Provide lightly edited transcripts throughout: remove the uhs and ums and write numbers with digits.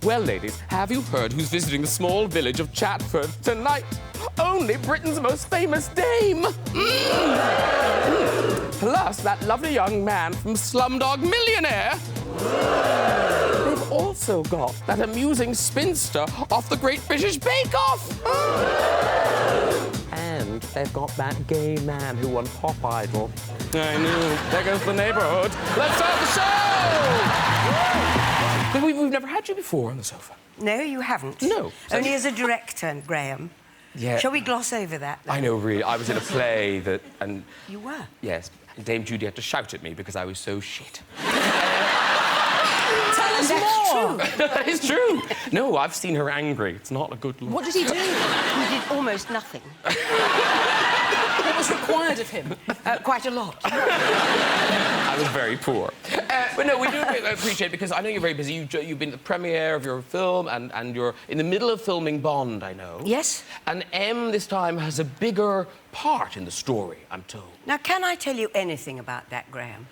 Well, ladies, have you heard who's visiting the small village of Chatford tonight? Only Britain's most famous dame. Plus that lovely young man from Slumdog Millionaire. They've also got that amusing spinster off the Great British Bake Off. And they've got that gay man who won Pop Idol. I knew. There goes the neighbourhood. Let's start the show! We've never had you before on the sofa. No, you haven't. No. Only as a director, Graham. Yeah. Shall we gloss over that, then? I know, really. I was in a play that... and You were? yes. Dame Judi had to shout at me because I was so shit. Tell us more! That is true. No, I've seen her angry. It's not a good look. What did he do? You did almost nothing. What was required of him? Quite a lot. I was very poor. But no, we do appreciate, because I know you're very busy. You've been at the premiere of your film, and you're in the middle of filming Bond, I know. Yes. And M, this time, has a bigger part in the story, I'm told. Now, can I tell you anything about that, Graham?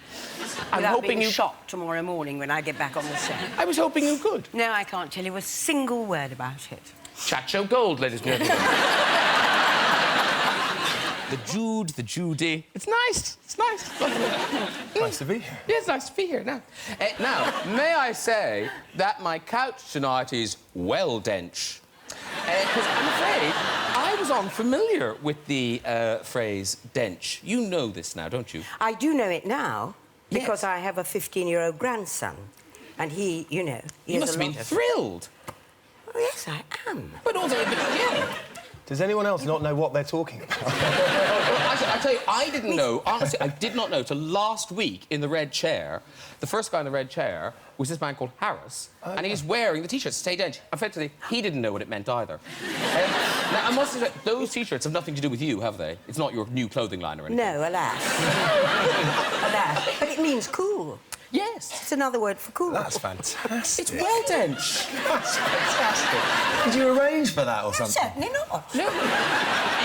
I'm hoping being shocked tomorrow morning when I get back on the set. I was hoping you could. No, I can't tell you a single word about it. Chat show gold, ladies and gentlemen. The Jude, the Judi. It's nice. It's nice. Nice to be here. Yeah, it's nice to be here now. Now, may I say that my couch tonight is well Dench. Because I'm afraid I was unfamiliar with the phrase Dench. You know this now, don't you? I do know it now because Yes. I have a 15-year-old grandson. And he, you know... You must have been thrilled. Oh, yes, I am. But also, yeah. Does anyone else not know what they're talking about? I tell you, I didn't know, honestly, I did not know till last week in the red chair. The first guy in the red chair was this man called Harris, and he's wearing the T-shirt, Stay Dench. Effectively, he didn't know what it meant either. Now, I must say, those T-shirts have nothing to do with you, have they? It's not your new clothing line or anything. No, alas. Alas. But it means cool. Yes. It's another word for cool. That's fantastic. It's well Dench. That's fantastic. Did you arrange for that or something? Certainly not. No. You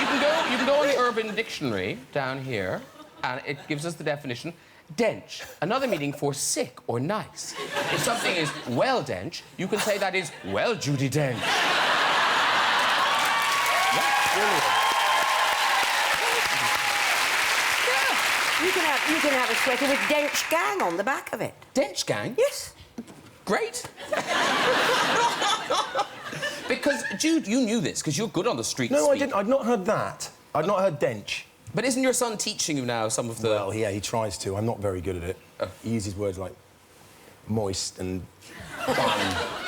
can go on the Urban Dictionary down here, and it gives us the definition. Dench, another meaning for sick or nice. If something is well Dench, you can say that is well Judi Dench. Yeah, brilliant. You can have a sweater with Dench Gang on the back of it. Dench Gang? Yes. Great. Because, Jude, you knew this, because you're good on the street No, speak. I didn't. I'd not heard that. I'd not heard Dench. But isn't your son teaching you now some of the... Well, yeah, he tries to. I'm not very good at it. He uses words like moist and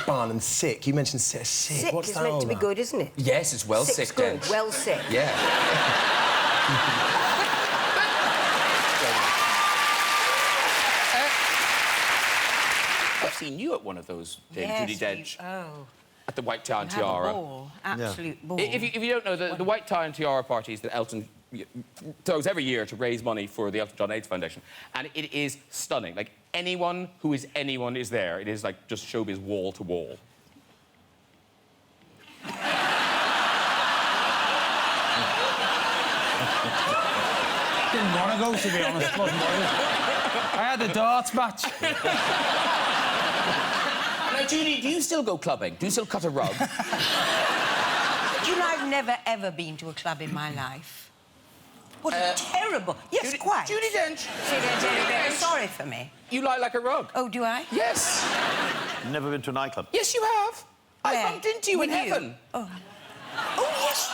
bun and sick. You mentioned sick. Sick What's is that meant all to be about? good, isn't it? Yes, it's well Sick's sick, good. Dench. Well sick. Yeah. I've seen you at one of those, Judi Dench. Oh. At the White Tie and Have a Tiara. ball. Absolute ball. If you don't know, the White Tie and Tiara parties that Elton throws every year to raise money for the Elton John AIDS Foundation, and it is stunning. Like, anyone who is anyone is there. It is like just showbiz wall to wall. Didn't want to go, to be honest. Wasn't bothered. I had a darts match. Now, Judi, do you still go clubbing? Do you still cut a rug? Do you know, I've never, ever been to a club in my life. What a terrible... Yes, quite. Judi Dench. They're sorry for me. You lie like a rug. Oh, do I? Yes. Never been to a nightclub? Yes, you have. I Where? bumped into you in With you? heaven. Oh. Oh, yes,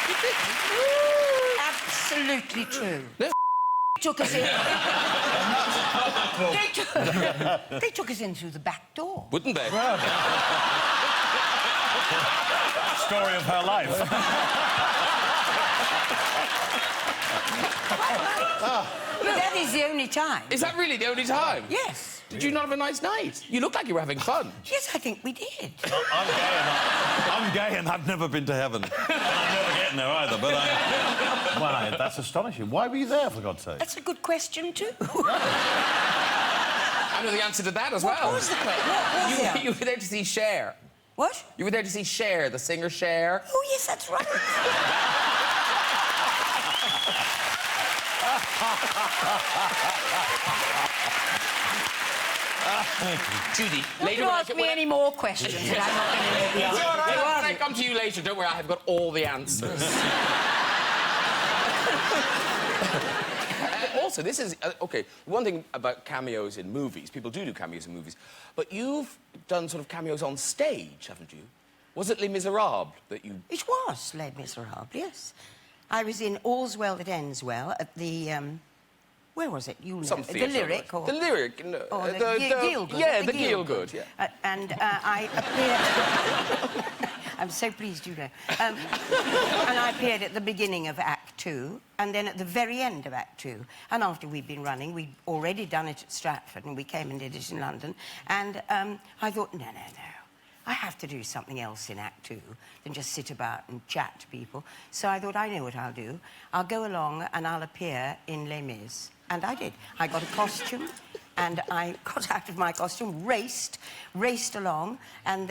you did. Absolutely true. No. Took us in. They took us in through the back door. Wouldn't they? Story of her life. That is the only time. Is that really the only time? Yes. Did you not have a nice night? You look like you were having fun. Yes, I think we did. I'm gay and I've never been to heaven. I'm never getting there either, but Why, that's astonishing. Why were you there, for God's sake? That's a good question, too. I know the answer to that as well. What was the question? What was it? You were there to see Cher. What? You were there to see Cher, the singer Cher. Oh, yes, that's right. Judy, Don't later you when I ask get- me when I- any more questions that I'm not going to know the answer. It's all right. You When I aren't. come to you later, don't worry, I have got all the answers. Also, this is... OK, one thing about cameos in movies, people do cameos in movies, but you've done sort of cameos on stage, haven't you? Was it Les Miserables that you... It was Les Miserables, yes. I was in All's Well That Ends Well at the... where was it? You know. Some The theatre, Lyric, right? or... The Lyric, no. Or the Gielgud. Yeah, at the Gielgud, yeah. And I appeared... I'm so pleased you know. And I appeared at the beginning of Act 2, and then at the very end of Act 2. And after we'd been running, we'd already done it at Stratford, and we came and did it in London. And I thought, no. I have to do something else in Act 2 than just sit about and chat to people. So I thought, I know what I'll do. I'll go along and I'll appear in Les Mis. And I did. I got a costume, and I got out of my costume, raced along, and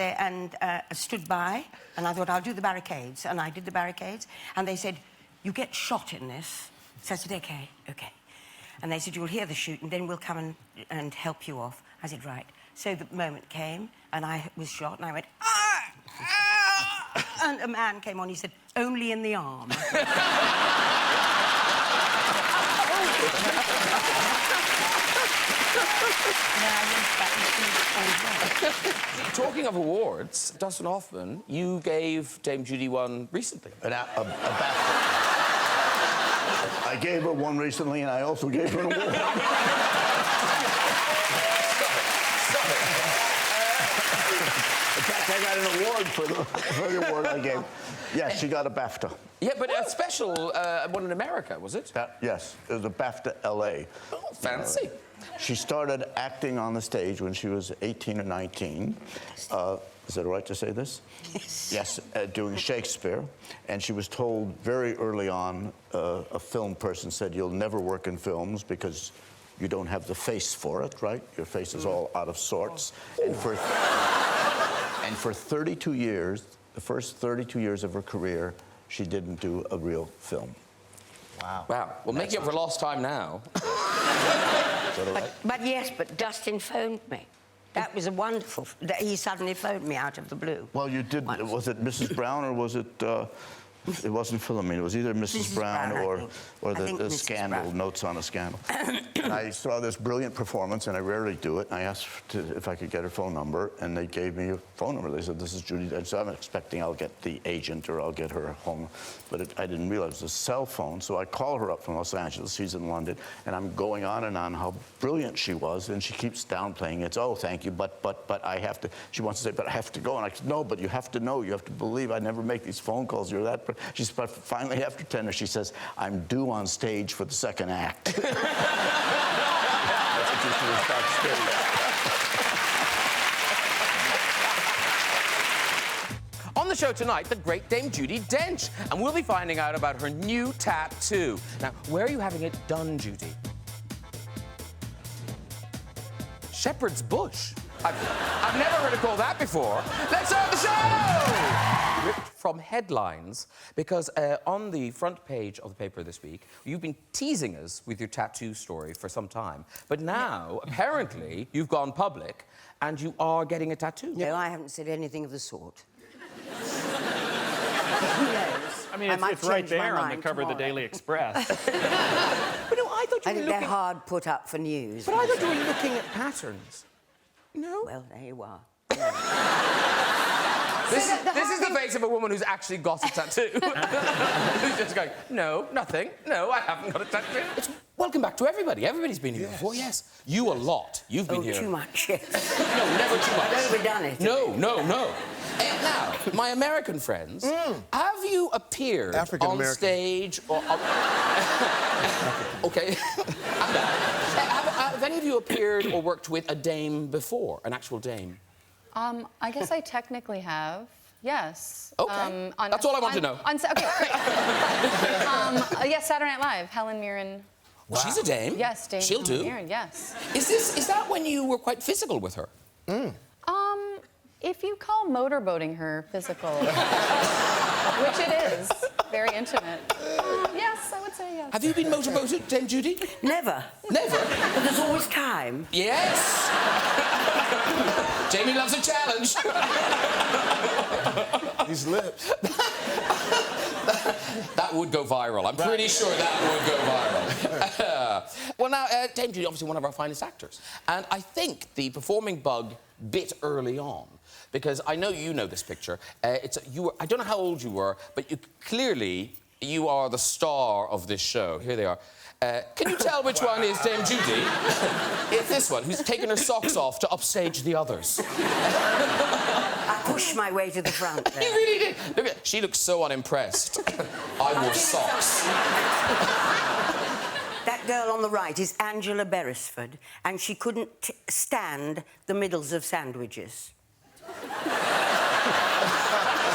stood by, and I thought, I'll do the barricades. And I did the barricades, and they said, you get shot in this. So I said, OK. And they said, you'll hear the shoot, and then we'll come and help you off. I said, right. So the moment came, and I was shot, and I went, ah! And a man came on, he said, only in the arm. Talking of awards, Dustin Hoffman, you gave Dame Judi one recently. A BAFTA. I gave her one recently, and I also gave her an award. In fact, I got an award for the award I gave. Yes, she got a BAFTA. Yeah, but a special one in America, was it? Yes, it was a BAFTA LA. Oh, fancy. She started acting on the stage when she was 18 or 19. Is it all right to say this? Yes. Yes, doing Shakespeare. And she was told very early on, a film person said, you'll never work in films because you don't have the face for it, right? Your face is all out of sorts. And for 32 years, the first 32 years of her career, she didn't do a real film. Wow. Well, making up for lost time now. But yes, but Dustin phoned me. That was a wonderful... He suddenly phoned me out of the blue. Well, you did... Once. Was it Mrs. Brown or was it... it wasn't Philomene. It was either Mrs. Brown or the Scandal, Brown. Notes on a Scandal. And I saw this brilliant performance, and I rarely do it. And I asked if I could get her phone number, and they gave me a phone number. They said, this is Judi Dench. So I'm expecting I'll get the agent or I'll get her home. But I didn't realize it was a cell phone. So I call her up from Los Angeles. She's in London. And I'm going on and on how brilliant she was. And she keeps downplaying it. Oh, thank you, but I have to... She wants to say, but I have to go. And I said, no, but you have to know. You have to believe. I never make these phone calls. You're that... She's finally, after 10, she says, I'm due on stage for the second act. That's what she was backstage. On the show tonight, the great Dame Judi Dench. And we'll be finding out about her new tattoo. Now, where are you having it done, Judi? Shepherd's Bush. I've never heard it called that before. Let's start the show! Ripped from headlines, because on the front page of the paper this week, you've been teasing us with your tattoo story for some time. But now, apparently, you've gone public and you are getting a tattoo. No, I haven't said anything of the sort. Who knows? I mean, it's right there on the cover of the Daily Express. But no, I thought you I were think looking... they're hard put up for news. But I thought you were looking at patterns. No? Well, there you are. This is the face of a woman who's actually got a tattoo. Who's just going, no, nothing. No, I haven't got a tattoo. It's welcome back to everybody. Everybody's been here before, yes. You a lot. You've been here. Too much, yes. No, never too much. I've overdone it. No. And now, my American friends, have you appeared on stage or... OK. Have any of you appeared or worked with a dame before, an actual dame? I guess I technically have. Yes. Okay. That's all I want to know. Okay, great. Yes, Saturday Night Live, Helen Mirren. Wow. She's a dame. Yes, Dame She'll Helen do. Mirren, yes. Is that when you were quite physical with her? If you call motorboating her physical, which it is, Very intimate. Yes, I would say yes. Have you been motorboated, Dame Judi? Never. Never? But there's always time. Yes! Jamie loves a challenge. His lips. That would go viral. I'm pretty sure that would go viral. Well, now, Dame Judi, obviously one of our finest actors. And I think the performing bug bit early on. Because I know you know this picture. I don't know how old you were, but you are the star of this show. Here they are. Can you tell which one is Dame Judi? It's this one, who's taken her socks off to upstage the others. I pushed my way to the front there. You really did. Look at, she looks so unimpressed. I wore socks. That girl on the right is Angela Beresford, and she couldn't stand the middles of sandwiches. She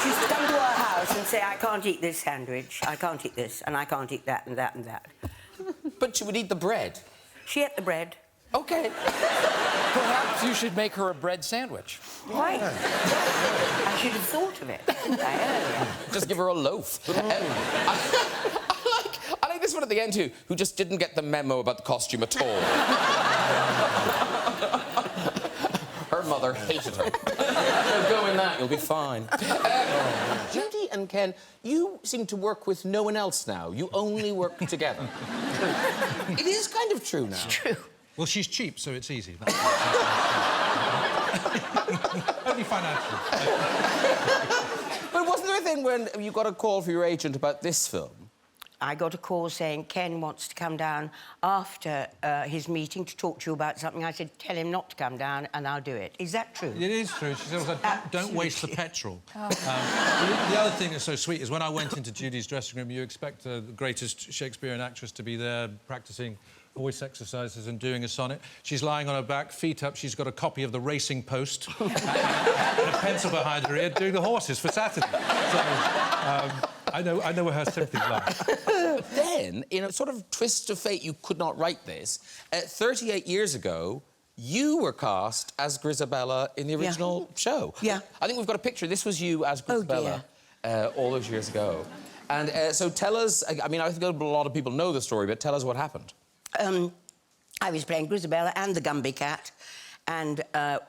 used to come to our house and say, I can't eat this sandwich, I can't eat this, and I can't eat that and that and that. But she would eat the bread. She ate the bread. OK. Perhaps you should make her a bread sandwich. Why? I should have thought of it, didn't I, earlier? Just give her a loaf. I like this one at the end, too, who just didn't get the memo about the costume at all. Her mother hated her. Go in that, you'll be fine. Judi and Ken, you seem to work with no one else now. You only work together. It is kind of true now. It's true. Well, she's cheap, so it's easy. Only financially. But wasn't there a thing when you got a call from your agent about this film? I got a call saying Ken wants to come down after his meeting to talk to you about something. I said, tell him not to come down and I'll do it. Is that true? It is true. She said, also, don't waste the petrol. Oh. The other thing that's so sweet is when I went into Judy's dressing room, you expect the greatest Shakespearean actress to be there practising voice exercises and doing a sonnet. She's lying on her back, feet up. She's got a copy of The Racing Post and a pencil behind her ear doing the horses for Saturday. So, I know where her sympathies lie. Then, in a sort of twist of fate, you could not write this. 38 years ago, you were cast as Grisabella in the original show. Yeah. I think we've got a picture. This was you as Grisabella all those years ago. And so tell us... I mean, I think a lot of people know the story, but tell us what happened. I was playing Grisabella and the Gumby Cat, and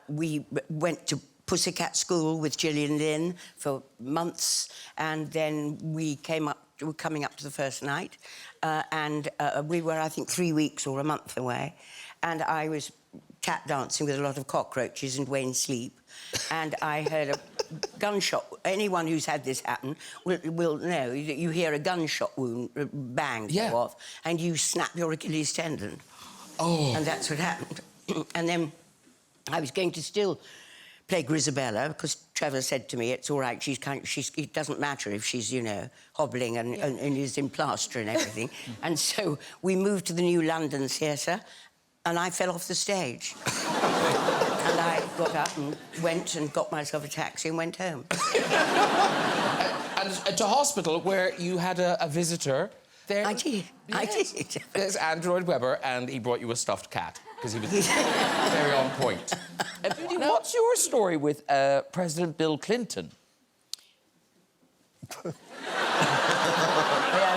we went to Pussycat School with Gillian Lynn for months, and then we were coming up to the first night, and we were, I think, 3 weeks or a month away, and I was tap dancing with a lot of cockroaches and Wayne Sleep, and I heard a gunshot. Anyone who's had this happen will know. You hear a gunshot wound, bang, go off, and you snap your Achilles tendon. Oh. And that's what happened. And then I was going to still play Grisabella because Trevor said to me, it's all right, it doesn't matter if she's, you know, hobbling and is in plaster and everything. And so we moved to the New London Theatre, and I fell off the stage. And I got up and went and got myself a taxi and went home. And to hospital, where you had a visitor there. I did. Yes. I did. There's Andrew Lloyd Webber, and he brought you a stuffed cat, because he was very on point. What's your story with President Bill Clinton? Yeah,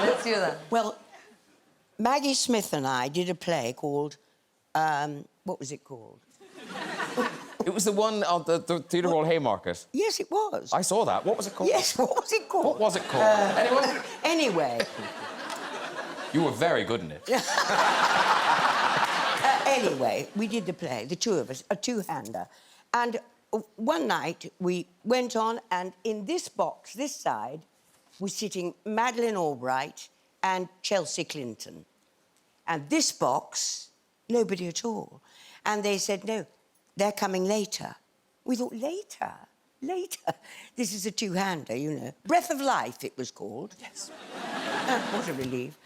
let's hear that. Well, Maggie Smith and I did a play called... what was it called? It was the one on the Theatre Royal Haymarket. Yes, it was. I saw that. What was it called? Yes, what was it called? What was it called? Anyone? Anyway. You were very good in it. Anyway, we did the play, the two of us, a two-hander. And one night we went on, and in this box, this side, was sitting Madeleine Albright and Chelsea Clinton. And this box, nobody at all. And they said, no, they're coming later. We thought, later? Later? This is a two-hander, you know. Breath of Life, it was called. Yes. What a relief.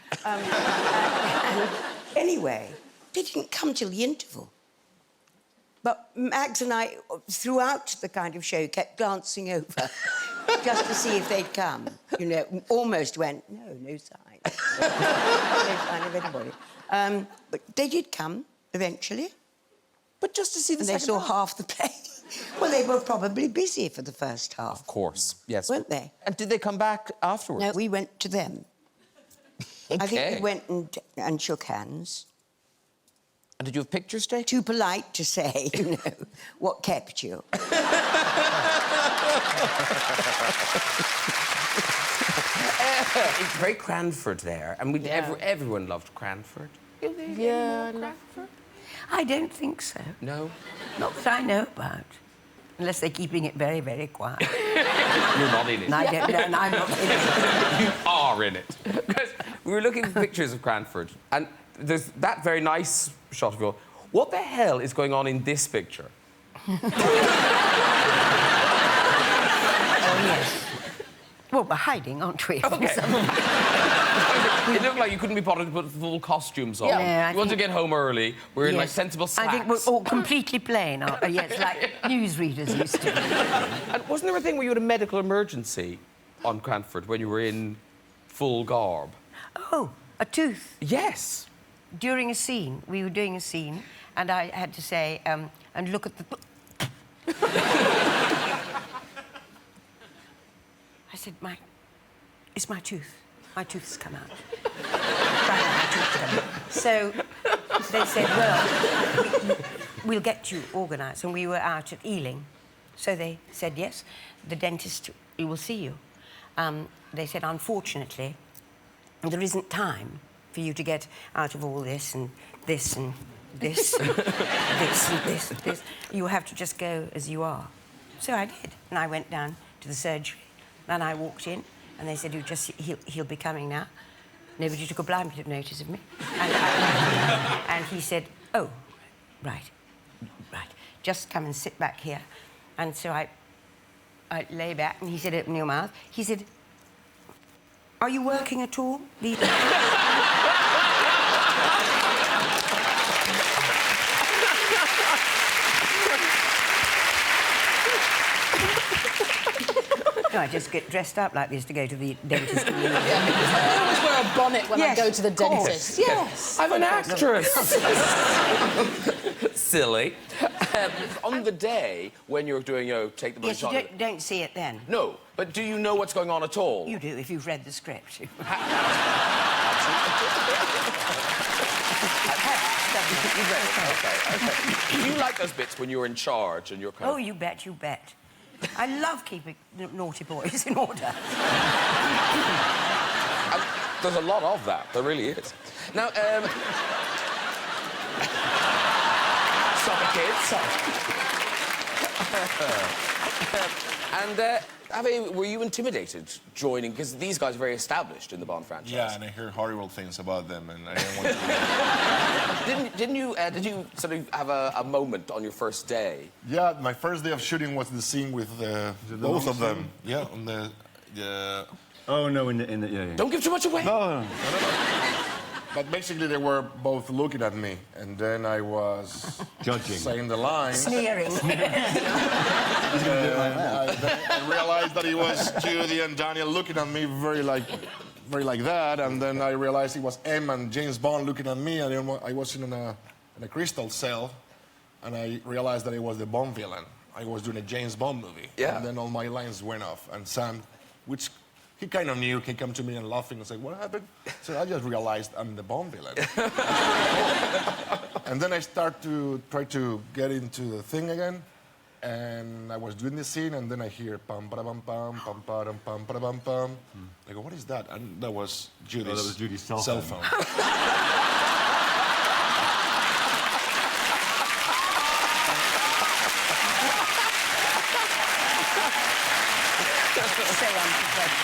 Anyway, they didn't come till the interval. But Mags and I, throughout the kind of show, kept glancing over just to see if they'd come. You know, almost went, no sign. No sign of anybody. But they did come, eventually. But just to see the And they second saw half. half the play. Well, they were probably busy for the first half. Of course, yes. Weren't they? And did they come back afterwards? No, we went to them. Okay. I think we went and shook hands. And did you have pictures taken? Too polite to say, you know, what kept you. It's very Cranford there, and everyone loved Cranford. Yeah, Cranford? I don't think so. No? Not that I know about. Unless they're keeping it very, very quiet. You're not in it. And I don't know, and I'm not in it. You are in it. Because we were looking at pictures of Cranford, and there's that very nice shot of you. What the hell is going on in this picture? Oh, yes. Well, we're hiding, aren't we? Okay. It looked like you couldn't be bothered to put full costumes on. Yeah, you want to get home early. We're in, like, sensible slacks. I think we're all completely plain, aren't we? Yes, like newsreaders used to. And wasn't there a thing where you had a medical emergency on Cranford when you were in full garb? Oh, a tooth. Yes. During a scene, we were doing a scene, and I had to say, and look at the... I said, it's my tooth. My tooth's come out. So they said, well, we'll get you organised. And we were out at Ealing. So they said, yes, the dentist, we will see you. They said, unfortunately, there isn't time for you to get out of all this and this and this and this and this and this. You have to just go as you are. So I did. And I went down to the surgery. And I walked in, and they said, he'll be coming now. Nobody took a blind bit of notice of me. And he said, oh, right. Just come and sit back here. And so I lay back, and he said, open your mouth. He said, are you working at all? No, I just get dressed up like this to go to the dentist. I always wear a bonnet when I go to the dentist. Yes. I'm an actress. Silly. On the day when you're doing, take the blood shot... Yes, you don't see it then. No, but do you know what's going on at all? You do, if you've read the script. Okay. Do you like those bits when you're in charge and you're kind of... Oh, you bet, you bet. I love keeping naughty boys in order. There's a lot of that. There really is. Now, Stop it, kids. And, were you intimidated joining? Because these guys are very established in the Bond franchise. Yeah, and I hear horrible things about them, and I don't want to... Did you sort of have a moment on your first day? Yeah, my first day of shooting was the scene with both of them. Yeah, on the... Oh, no, in the yeah. Don't give too much away. No. But basically, they were both looking at me, and then I was... Judging. Saying the lines. Sneering. I realized that it was Judi and Daniel looking at me very like that, and then I realized it was Em and James Bond looking at me, and then I was in a crystal cell, and I realized that it was the Bond villain. I was doing a James Bond movie. Yeah. And then all my lines went off, and Sam, which he kind of knew, he came to me and laughing and said, what happened? So I just realized I'm the Bond villain. And then I start to try to get into the thing again, and I was doing the scene, and then I hear pam para pam pam pam para pam para pam pam. I go, what is that? And that was Judy's cell phone.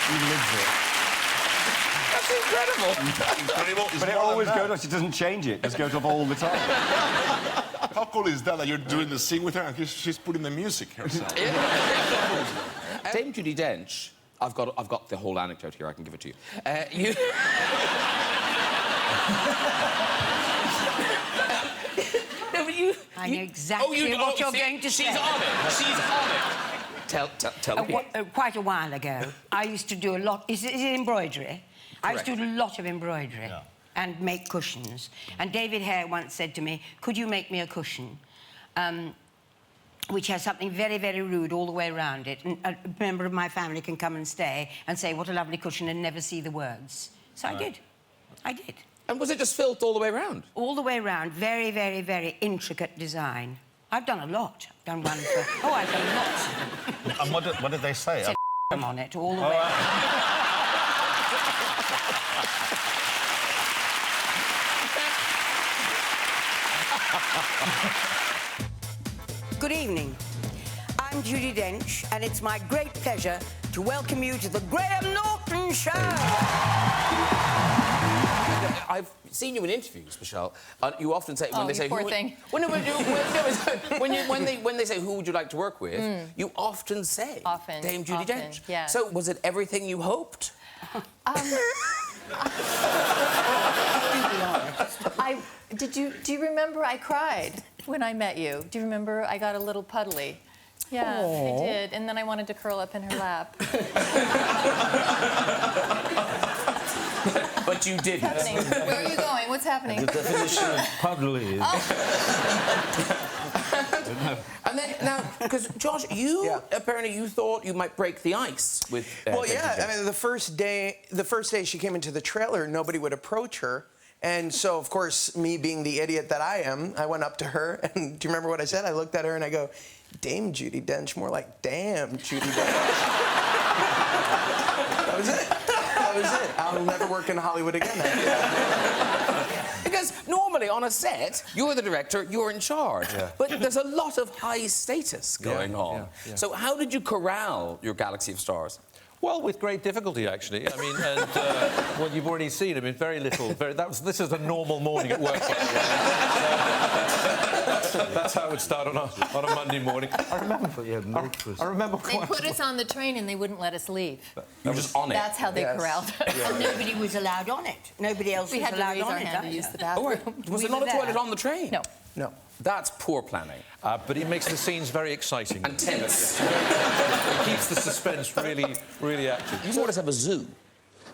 He lives it. That's incredible. Incredible. But it always goes on. She doesn't change it. It just goes off all the time. How cool is that you're doing the scene with her and she's putting the music herself? Dame Judi Dench, I've got the whole anecdote here. I can give it to you. No, but I know exactly what you're going to say. She's on it. She's on it. Tell me. Quite a while ago, I used to do a lot... Is it embroidery? I used to do a lot of embroidery and make cushions. And David Hare once said to me, could you make me a cushion? which has something very, very rude all the way around it. And a member of my family can come and stay and say, what a lovely cushion, and never see the words. So I did. I did. And was it just filth all the way around? All the way around. Very, very, very intricate design. I've done a lot. I've done one for... Oh, I've done lots. And what did they say? Said on it all the way. Good evening. I'm Judi Dench, and it's my great pleasure to welcome you to the Graham Norton Show. I've seen you in interviews, Michelle. You often say when they say poor thing. When they say who would you like to work with, you often say Dame Judi Dench. Yeah. So was it everything you hoped? Do you remember I cried when I met you? Do you remember I got a little puddly? Yeah, I did. And then I wanted to curl up in her lap. But you didn't. What's happening? Where are you going? What's happening? The definition of puddly is... And then, now, because, Josh, apparently you thought you might break the ice with... Well, yeah, I mean, the first day she came into the trailer, nobody would approach her. And so, of course, me being the idiot that I am, I went up to her, and do you remember what I said? I looked at her and I go, Dame Judi Dench, more like damn Judi Dench. That was it. That was it. I'll never work in Hollywood again. Because normally on a set, you're the director, you're in charge. Yeah. But there's a lot of high status going on. Yeah. So how did you corral your galaxy of stars? Well, with great difficulty, actually. I mean, and well, you've already seen. I mean, very little. This is a normal morning at work. By the way. That's how it would start on a Monday morning. I remember. I remember. They put us on the train and they wouldn't let us leave. You were just on it. That's how they corralled us. And nobody was allowed on it. Nobody else was allowed on it. To use the bathroom. Was there not a toilet on the train? No. No. That's poor planning. But it makes the scenes very exciting. And tense. It keeps the suspense really, really active. You sort of have a zoo.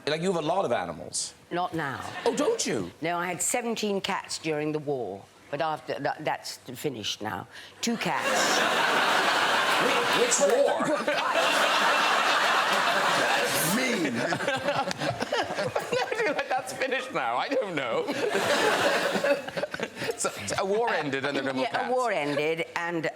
Like, you have a lot of animals. Not now. Oh, don't you? No, I had 17 cats during the war. But after that's finished now. 2 cats. Which war? That's mean. That's finished now. I don't know. So a war ended and there are no more cats. A war ended and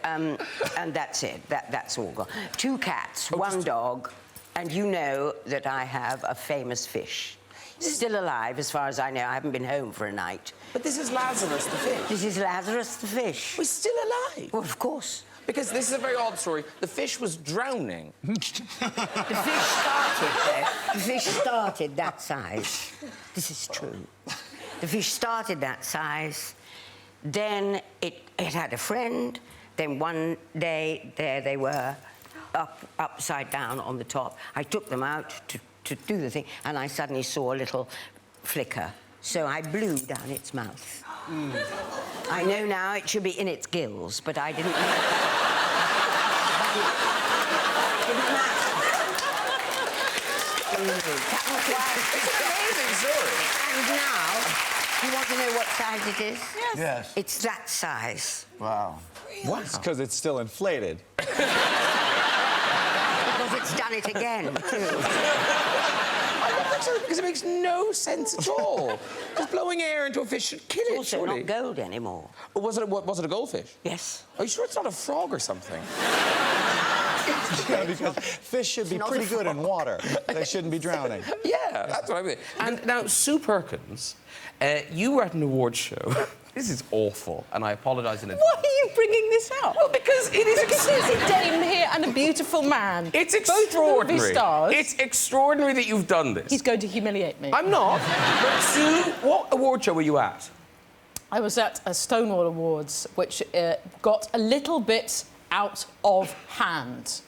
that's it. That's all gone. 2 cats, 1 dog, and you know that I have a famous fish. Still alive, as far as I know. I haven't been home for a night. But this is Lazarus the fish. This is Lazarus the fish. We're still alive. Well, of course. Because this is a very odd story. The fish was drowning. The fish started there. The fish started that size. This is true. The fish started that size. Then it had a friend. Then one day, there they were, upside down on the top. I took them out to do the thing, and I suddenly saw a little flicker. So I blew down its mouth. I know now it should be in its gills, but I didn't know. It's an amazing story. And now, you want to know what size it is? Yes. It's that size. Wow. What? Because it's still inflated. Because it's done it again, too. I don't think so, because it makes no sense at all. Because blowing air into a fish should kill it, Also surely. not gold anymore. Or was it a goldfish? Yes. Are you sure it's not a frog or something? Because fish should be pretty good in water. They shouldn't be drowning. Yeah, that's what I mean. And now, Sue Perkins, you were at an awards show. This is awful, and I apologise in advance. Why are you bringing this up? Well, because it is There's a dame here and a beautiful man. It's Both extraordinary. movie stars. It's extraordinary that you've done this. He's going to humiliate me. I'm not. But Sue, what award show were you at? I was at a Stonewall Awards, which got a little bit out of hand.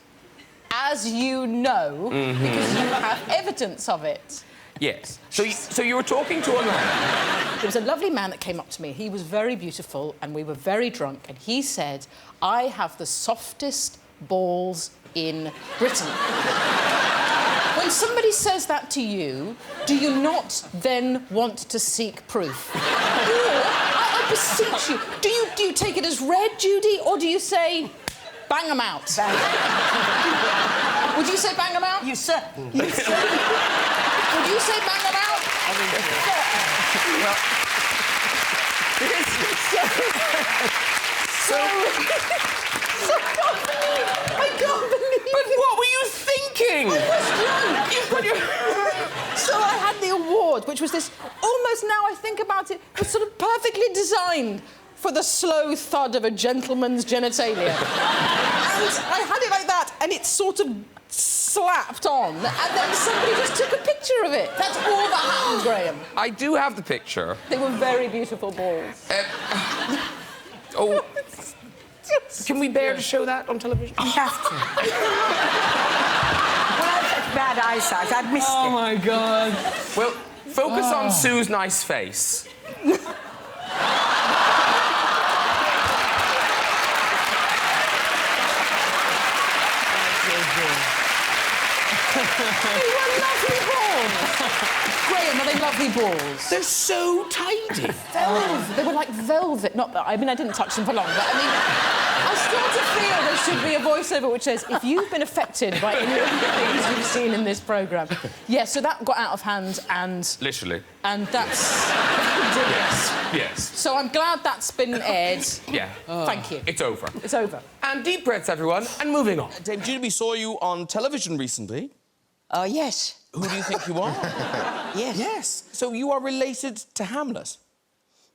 As you know, because you have evidence of it. Yes. So you were talking to a man. There was a lovely man that came up to me. He was very beautiful, and we were very drunk. And he said, "I have the softest balls in Britain." When somebody says that to you, do you not then want to seek proof? Or, I beseech you, do you take it as read, Judi, or do you say, Bang them out. Would you say bang them out? You certain? Would you say bang them out? I mean, I can't believe But what were you thinking? I was drunk. So I had the award, which was this, almost now I think about it, was sort of perfectly designed for the slow thud of a gentleman's genitalia. And I had it like that, and it sort of slapped on, and then somebody just took a picture of it. That's all that happened, Graham. I do have the picture. They were very beautiful balls. Oh. Can we bear to show that on television? You have to. Well, I have such bad eyesight. I've missed it. Oh, my God. Well, focus on Sue's nice face. They were lovely balls. Graham, are they lovely balls? They're so tidy. Velvet. They were like velvet. Not that, I mean, I didn't touch them for long, but I mean, I start to feel there should be a voiceover which says, if you've been affected by any of the things you've seen in this programme. Yeah, so that got out of hand and... Literally. And that's... Yes. So I'm glad that's been aired. Yeah. Thank you. It's over. It's over. And deep breaths, everyone, and moving on. Dame Judi, we saw you on television recently. Oh, yes. Who do you think you are? Yes. Yes. So you are related to Hamlet?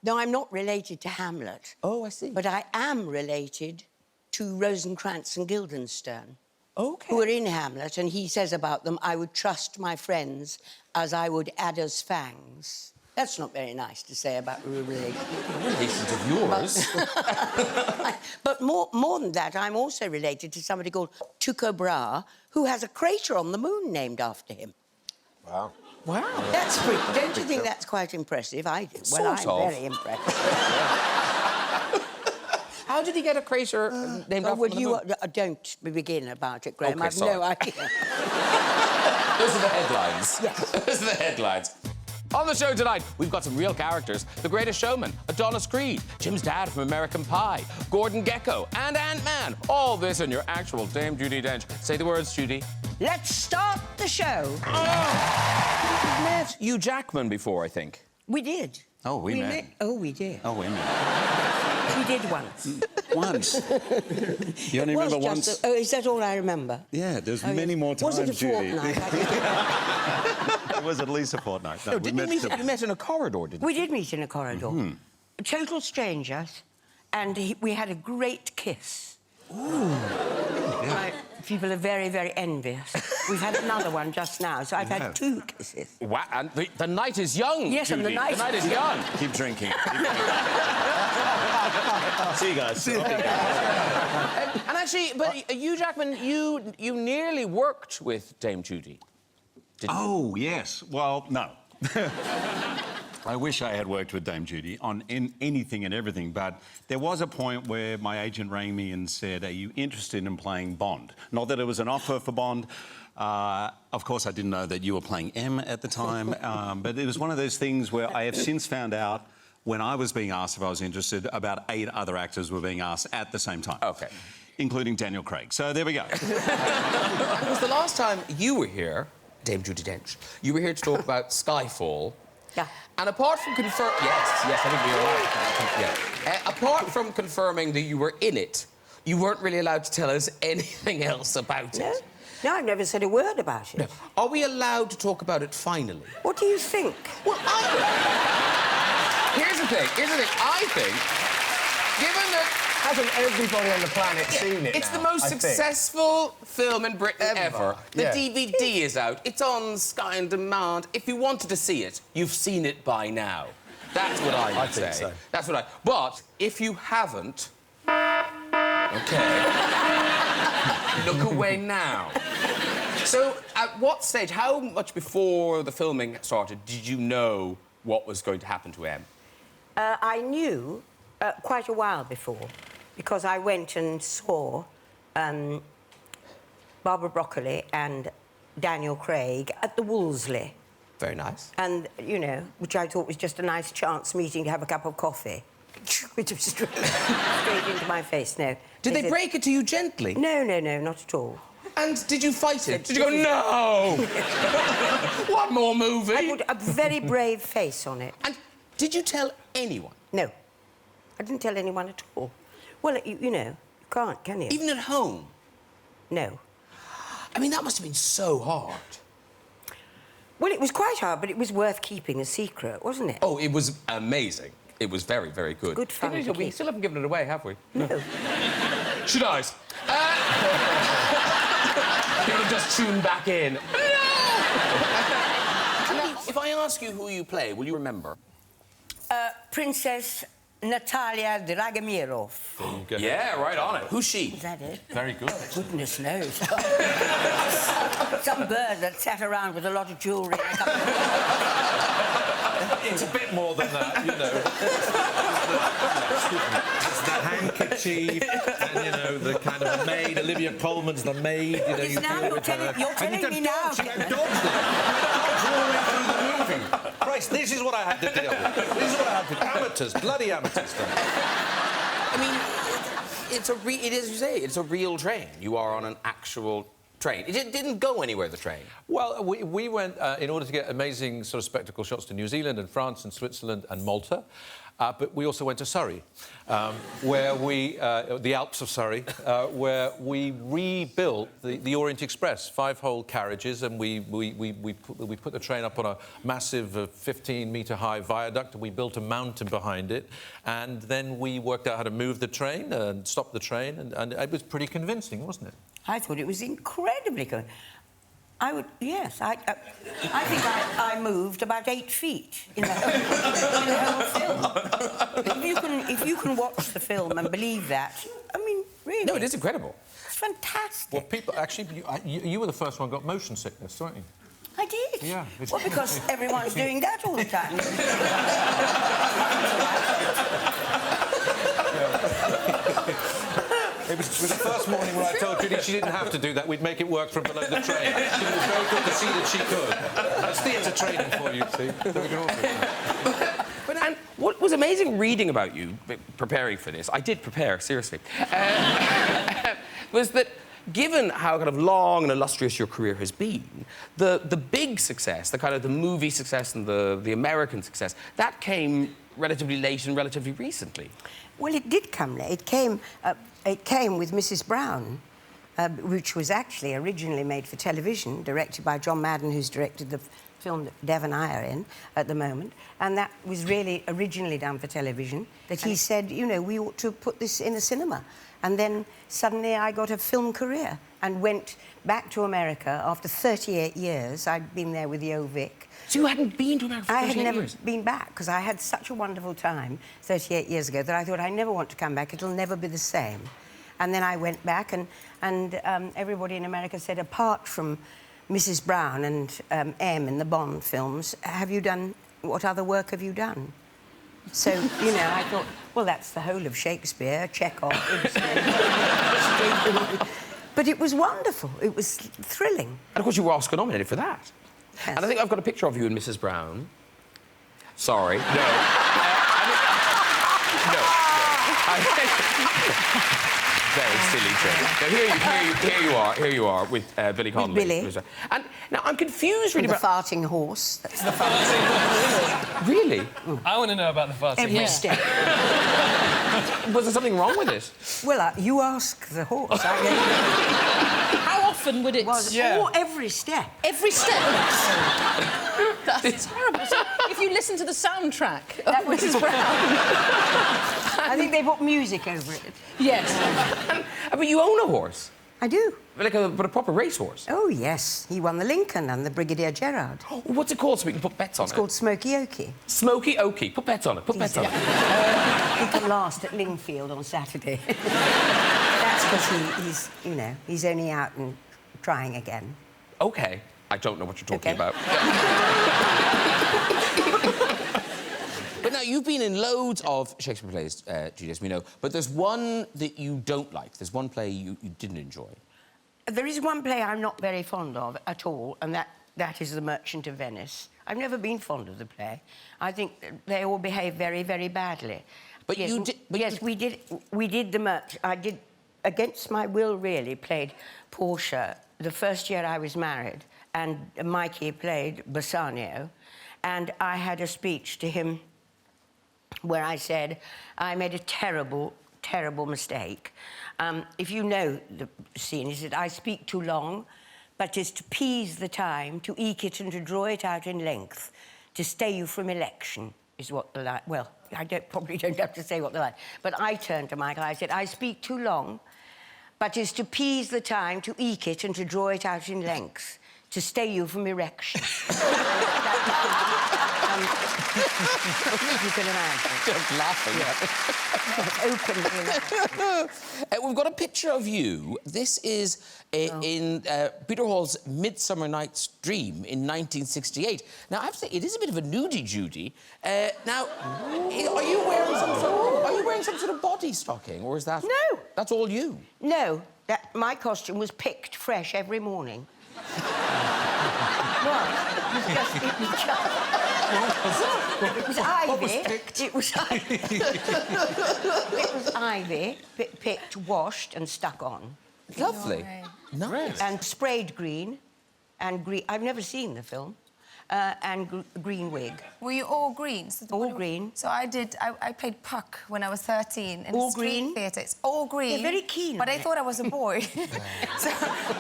No, I'm not related to Hamlet. Oh, I see. But I am related to Rosencrantz and Guildenstern, OK. who are in Hamlet, and he says about them, I would trust my friends as I would adder's fangs. That's not very nice to say about a relation. Relations of yours. But more than that, I'm also related to somebody called Tycho Brahe, who has a crater on the moon named after him. Wow. Wow. That's pretty... Don't you think that's quite impressive? I do. Well, I'm very impressed. How did he get a crater named after the moon? Don't begin about it, Graham. OK, I've sorry. no idea. Those are the headlines. Yes. Those are the headlines. On the show tonight, we've got some real characters. The Greatest Showman, Adonis Creed, Jim's dad from American Pie, Gordon Gekko, and Ant-Man. All this in your actual Dame Judi Dench. Say the words, Judi. Let's start the show. We've met Hugh Jackman before, I think. We did. Oh, we met. Oh, we did. Oh, we met. We did once. Once. You only remember once? Oh, is that all I remember? Yeah, there's many more times, Was it a Judy. fortnight? It was at least a fortnight. No, didn't you met in a corridor, didn't you? We did meet in a corridor. Total strangers, and we had a great kiss. Ooh. Yeah. People are very, very envious. We've had another one just now, so I've had 2 kisses. Wow, and the night is young, Yes, Judi. and the night is young. Keep drinking. See you guys. And actually, but Hugh Jackman, you nearly worked with Dame Judi. Oh, yes. Well, no. I wish I had worked with Dame Judi on anything and everything, but there was a point where my agent rang me and said, are you interested in playing Bond? Not that it was an offer for Bond. Of course, I didn't know that you were playing M at the time, but it was one of those things where I have since found out when I was being asked if I was interested, about 8 other actors were being asked at the same time. OK. Including Daniel Craig. So there we go. Because the last time you were here, Dame Judi Dench, you were here to talk about Skyfall. Yeah. And apart from Yes, I think you're right. Yeah. Apart from confirming that you were in it, you weren't really allowed to tell us anything else about it. No, I've never said a word about it. No. Are we allowed to talk about it finally? What do you think? Well, Here's the thing. I think, given that... Hasn't everybody on the planet seen it It's now, the most successful film in Britain ever. The Yeah. DVD is out. It's on Sky on Demand. If you wanted to see it, you've seen it by now. That's what I would say. So. That's what I... But if you haven't... OK. Look away now. So, at what stage, how much before the filming started did you know what was going to happen to M? I knew quite a while before, because I went and saw Barbara Broccoli and Daniel Craig at the Wolseley. Very nice. And, you know, which I thought was just a nice chance meeting to have a cup of coffee. It was straight into my face, no. Did they said, break it to you gently? No, no, no, not at all. And did you fight it? Did you go, no? One more movie? I put a very brave face on it. And did you tell anyone? No. I didn't tell anyone at all. Well, you know, you can't, can you? Even at home? No. I mean, that must have been so hard. Well, it was quite hard, but it was worth keeping a secret, wasn't it? Oh, it was amazing. It was very, very good. Good fun to We keep. still haven't given it away, have we? No. Should I? People just tune back in. No! Now, if I ask you who you play, will you remember? Princess Natalia Dragomirov. Yeah, right on it. Who's she? Is that it? Very good. Goodness knows. Some bird that sat around with a lot of jewellery. It's a bit more than that, you know. It's the handkerchief, and, you know, the kind of maid. Olivia Colman's the maid, you know. Yes, now you're telling me now. Christ, this is what I had to deal with. This is what I had to... Amateurs, bloody amateurs. I mean, it is, you say, it's a real train. You are on an actual train. It didn't go anywhere, the train. Well, we went, in order to get amazing sort of spectacle shots, to New Zealand and France and Switzerland and Malta. But we also went to Surrey, where we, the Alps of Surrey, where we rebuilt the Orient Express, 5-hole carriages, and we put the train up on a massive 15-metre-high viaduct, and we built a mountain behind it, and then we worked out how to move the train and stop the train, and it was pretty convincing, wasn't it? I thought it was incredibly good. Yes, I think I moved about 8 feet in the whole film. If you can watch the film and believe that, I mean, really. No, it is incredible. It's fantastic. Well, people, actually, you were the first one who got motion sickness, weren't you? I did. Yeah. Well, because everyone's doing that all the time. It was the first morning when I told Judi she didn't have to do that. We'd make it work from below the train. It was very good to see that she could. That's theatre training for you, see. So we can all do that. And what was amazing reading about you, preparing for this, I did prepare, seriously, was that given how kind of long and illustrious your career has been, the big success, the kind of the movie success and the American success, that came relatively late and relatively recently. Well, it did come late. It came with Mrs. Brown, which was actually originally made for television, directed by John Madden, who's directed the film that Dev and I are in at the moment. And that was really originally done for television, that he said, you know, we ought to put this in a cinema. And then suddenly I got a film career and went back to America after 38 years. I'd been there with Yo Vic. So you hadn't been to America for 38 years? I had never been back, because I had such a wonderful time 38 years ago that I thought I never want to come back. It'll never be the same. And then I went back, and everybody in America said, apart from Mrs. Brown and M in the Bond films, what other work have you done? So, you know, I thought, well, that's the whole of Shakespeare, Chekhov, Ibsen. But it was wonderful. It was thrilling. And, of course, you were Oscar-nominated for that. Yes. And I think I've got a picture of you and Mrs. Brown. Sorry. No. Very silly trick. Now, here you are with Billy Connolly. Billy. And now I'm confused really the about... farting horse. That's the farting horse. Really? I want to know about the farting Every horse. step. Was there something wrong with it? Well, you ask the horse. How often would it... Every step. Every step? That's terrible. So if you listen to the soundtrack of That was Mrs. Brown... I think they put music over it. Yes. But you own a horse. I do. But a proper racehorse. Oh, yes. He won the Lincoln and the Brigadier Gerard. What's it called so we can put bets on it? It's called Smoky Okie. Smoky Okie. Put bets on it. Put bets on it. He can last at Lingfield on Saturday. That's because he's, you know, he's only out and trying again. OK. I don't know what you're talking about. But now, you've been in loads of Shakespeare plays, Judi, as we know, but there's one that you don't like. There's one play you didn't enjoy. There is one play I'm not very fond of at all, and that is The Merchant of Venice. I've never been fond of the play. I think they all behave very, very badly. But yes, you did... But yes, we did the much. I did, against my will, really, played Portia the first year I was married, and Mikey played Bassanio, and I had a speech to him where I said, I made a terrible, terrible mistake. If you know the scene, he said, I speak too long, but 'tis to pease the time, to eke it and to draw it out in length, to stay you from election, is what the line... Well, I probably don't have to say what the line... But I turned to Michael, I said, I speak too long, but 'tis to pease the time, to eke it and to draw it out in length, to stay you from erection. You can imagine. Just laughing. Openly. We've got a picture of you. This is in Peter Hall's Midsummer Night's Dream in 1968. Now, I have to say, it is a bit of a nudie, Judi. Now, are you wearing some sort of body stocking, or is that... No. That's all you? No, my costume was picked fresh every morning. It was ivy. What was picked? It was ivy. It was ivy, picked, washed, and stuck on. Lovely. Nice. And sprayed green, and green. I've never seen the film. And green wig. Were you all green? So all green. So I played Puck when I was 13 in all the street green? theatre. It's all green. You're very keen But on I thought I was a boy. So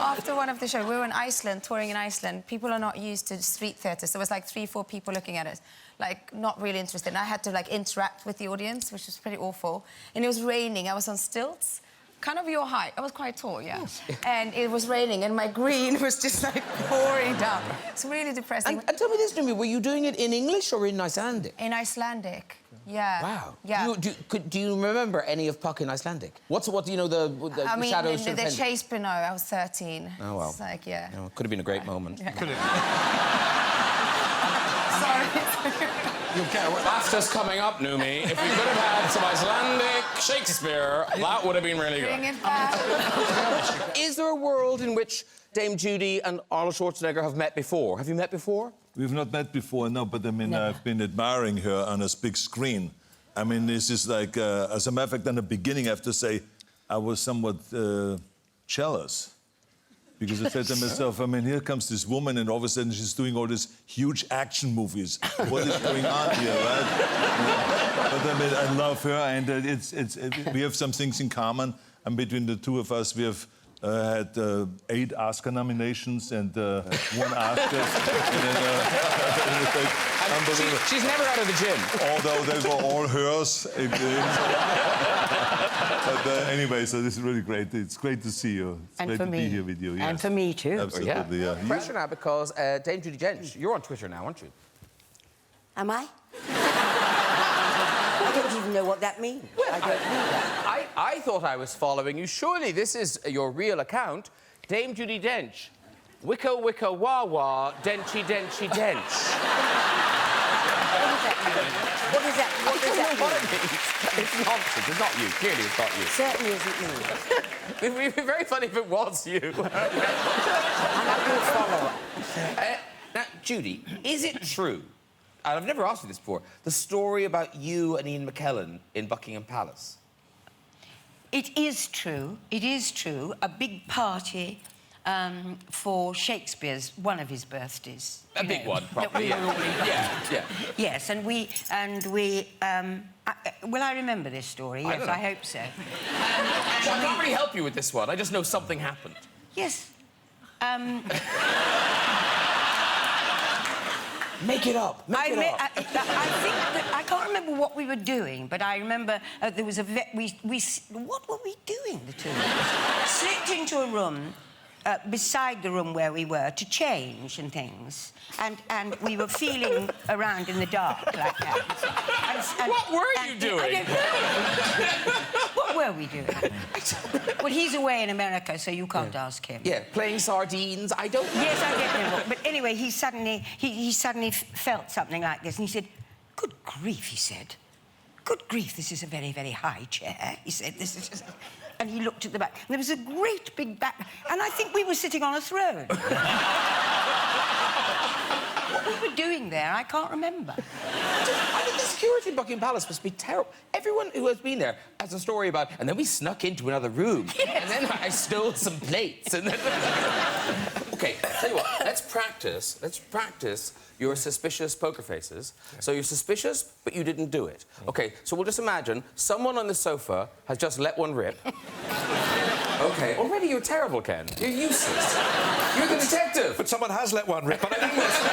after one of the shows, we were in Iceland, touring in Iceland. People are not used to street theatre, so there was like 3-4 people looking at us, like not really interested. And I had to like interact with the audience, which was pretty awful. And it was raining. I was on stilts. Kind of your height. I was quite tall, yeah. Yes. And it was raining, and my green was just, like, pouring down. It's really depressing. And tell me this, Numi, were you doing it in English or in Icelandic? In Icelandic, yeah. Wow. Yeah. Do you remember any of Puck in Icelandic? What do you know, the shadows... the chase Pinot, I was 13. Oh, well. It's like, yeah. Oh, could have been a great moment. Yeah. Could have... Sorry. BAFTA's coming up, Numi. If we could have had some Icelandic Shakespeare, that would have been really good. Bring it back. Is there a world in which Dame Judi and Arnold Schwarzenegger have met before? Have you met before? We've not met before, no, but I mean, I've been admiring her on a big screen. I mean, this is like, as a matter of fact, in the beginning, I have to say, I was somewhat jealous. Because I said to myself, I mean, here comes this woman, and all of a sudden she's doing all these huge action movies. What is going on here, right? But I mean, I love her, and we have some things in common. And between the two of us, we have had 8 Oscar nominations and 1 Oscar. She's never out of the gym. Although they were all hers. But anyway, so this is really great. It's great to see you. It's and great for to me. be here with you. Yes. And for me, too. Absolutely, yeah. Pressure now, because Dame Judi Dench, you're on Twitter now, aren't you? Am I? I don't even know what that means. Well, I don't know that. I thought I was following you. Surely this is your real account. Dame Judi Dench. Wicca, wicca, wah, wah, denchy, denchy, dench. What does that mean? What does that What it means. It's nonsense. It's not you. Clearly, it's not you. Certainly isn't me. It would be very funny if it was you. I'm not your follower. Now, Judi, is it true, and I've never asked you this before, the story about you and Ian McKellen in Buckingham Palace? It is true. It is true. A big party for Shakespeare's, one of his birthdays. A big one, probably. Yeah. Yes, and we well, I remember this story. Yes, I hope so. I can't really help you with this one. I just know something happened. Yes. Make it up. Make it up. I think that, I can't remember what we were doing, but I remember there was a what were we doing, the two of us? Slipped into a room beside the room where we were to change and things, and we were feeling around in the dark like that. And what were you doing? I don't know. What were we doing? Well, he's away in America, so you can't ask him. Yeah, playing sardines. I don't know. Yes, I don't know. But anyway, he suddenly felt something like this, and he said, "Good grief," he said. "Good grief, this is a very, very high chair," he said. "This is just..." And he looked at the back, and there was a great big back, and I think we were sitting on a throne. What we were doing there, I can't remember. I think the security in Buckingham Palace must be terrible. Everyone who has been there has a story about, and then we snuck into another room, and then I stole some plates, and then... OK, tell you what, let's practice your suspicious poker faces. So you're suspicious, but you didn't do it. OK, so we'll just imagine someone on the sofa has just let one rip. OK, already you're terrible, Ken. You're useless. You're the detective. But someone has let one rip, and I didn't listen.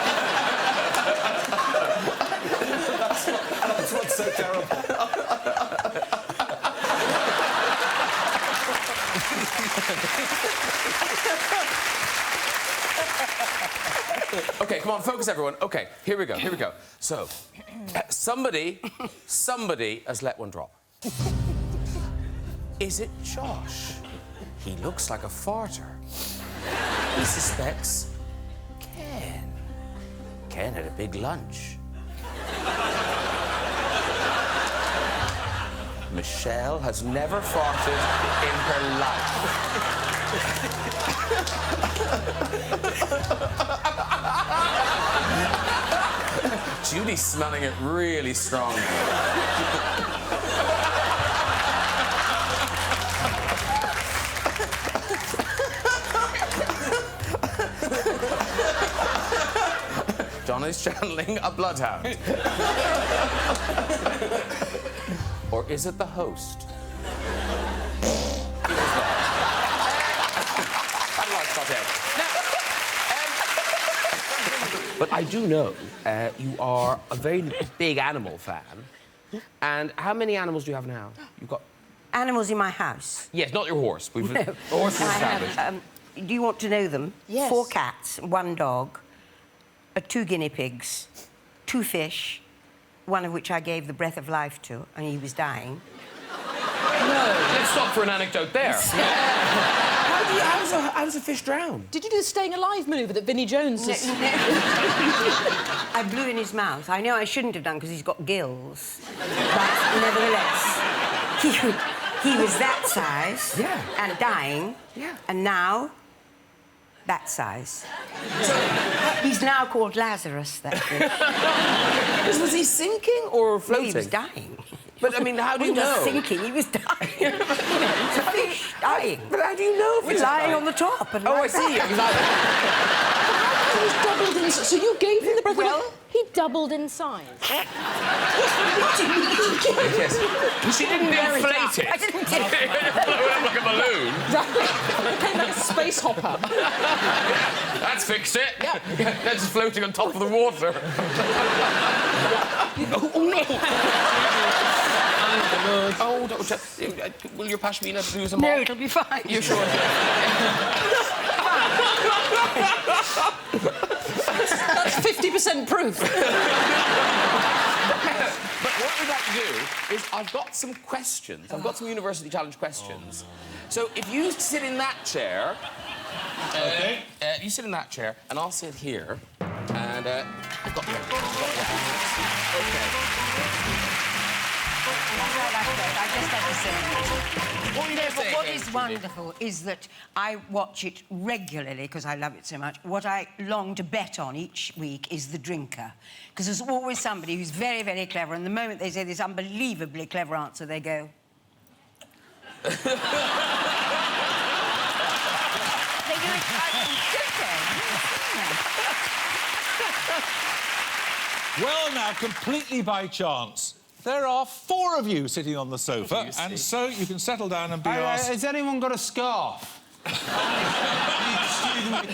That's what's so terrible. OK, come on, focus, everyone. OK, here we go. So, somebody has let one drop. Is it Josh? He looks like a farter. He suspects Ken. Ken had a big lunch. Michelle has never farted in her life. Judy's smelling it really strong. Johnny's channeling a bloodhound. Or is it the host? But I do know you are a very big animal fan. And how many animals do you have now? You've got... Animals in my house? Yes, not your horse. No. The horse is established. Do you want to know them? Yes. 4 cats, 1 dog, 2 guinea pigs, 2 fish, one of which I gave the breath of life to, and he was dying. No. Let's stop for an anecdote there. How does a fish drown? Did you do the staying alive manoeuvre that Vinnie Jones is... I blew in his mouth. I know I shouldn't have done because he's got gills. But nevertheless, he was that size and dying. Yeah. And now, that size. So, he's now called Lazarus, that fish. Was he sinking or floating? No, he was dying. But, I mean, how do you know? He was sinking, he was dying. It's a fish dying. But how do you know if He's lying on the top. And I see. He's doubled in size. So you gave him the breath of life? He doubled in size. Yes. She didn't inflate it. I didn't blow it up like a balloon. It came like a space hopper. That's fixed it. Yeah. That's just floating on top of the water. Oh, no. Oh, will your pashmina do some more? No, it'll be fine. You're sure? That's 50% proof. But what we'd like to do is I've got some questions. I've got some University Challenge questions. So if you sit in that chair... OK. You sit in that chair, and I'll sit here. And I've got the... OK. I just have to say... What is Judi? wonderful is that I watch it regularly because I love it so much. What I long to bet on each week is the drinker. Because there's always somebody who's very, very clever, and the moment they say this unbelievably clever answer, they go... They do it Well, now, completely by chance, there are 4 of you sitting on the sofa, and so you can settle down and be asked... Has anyone got a scarf?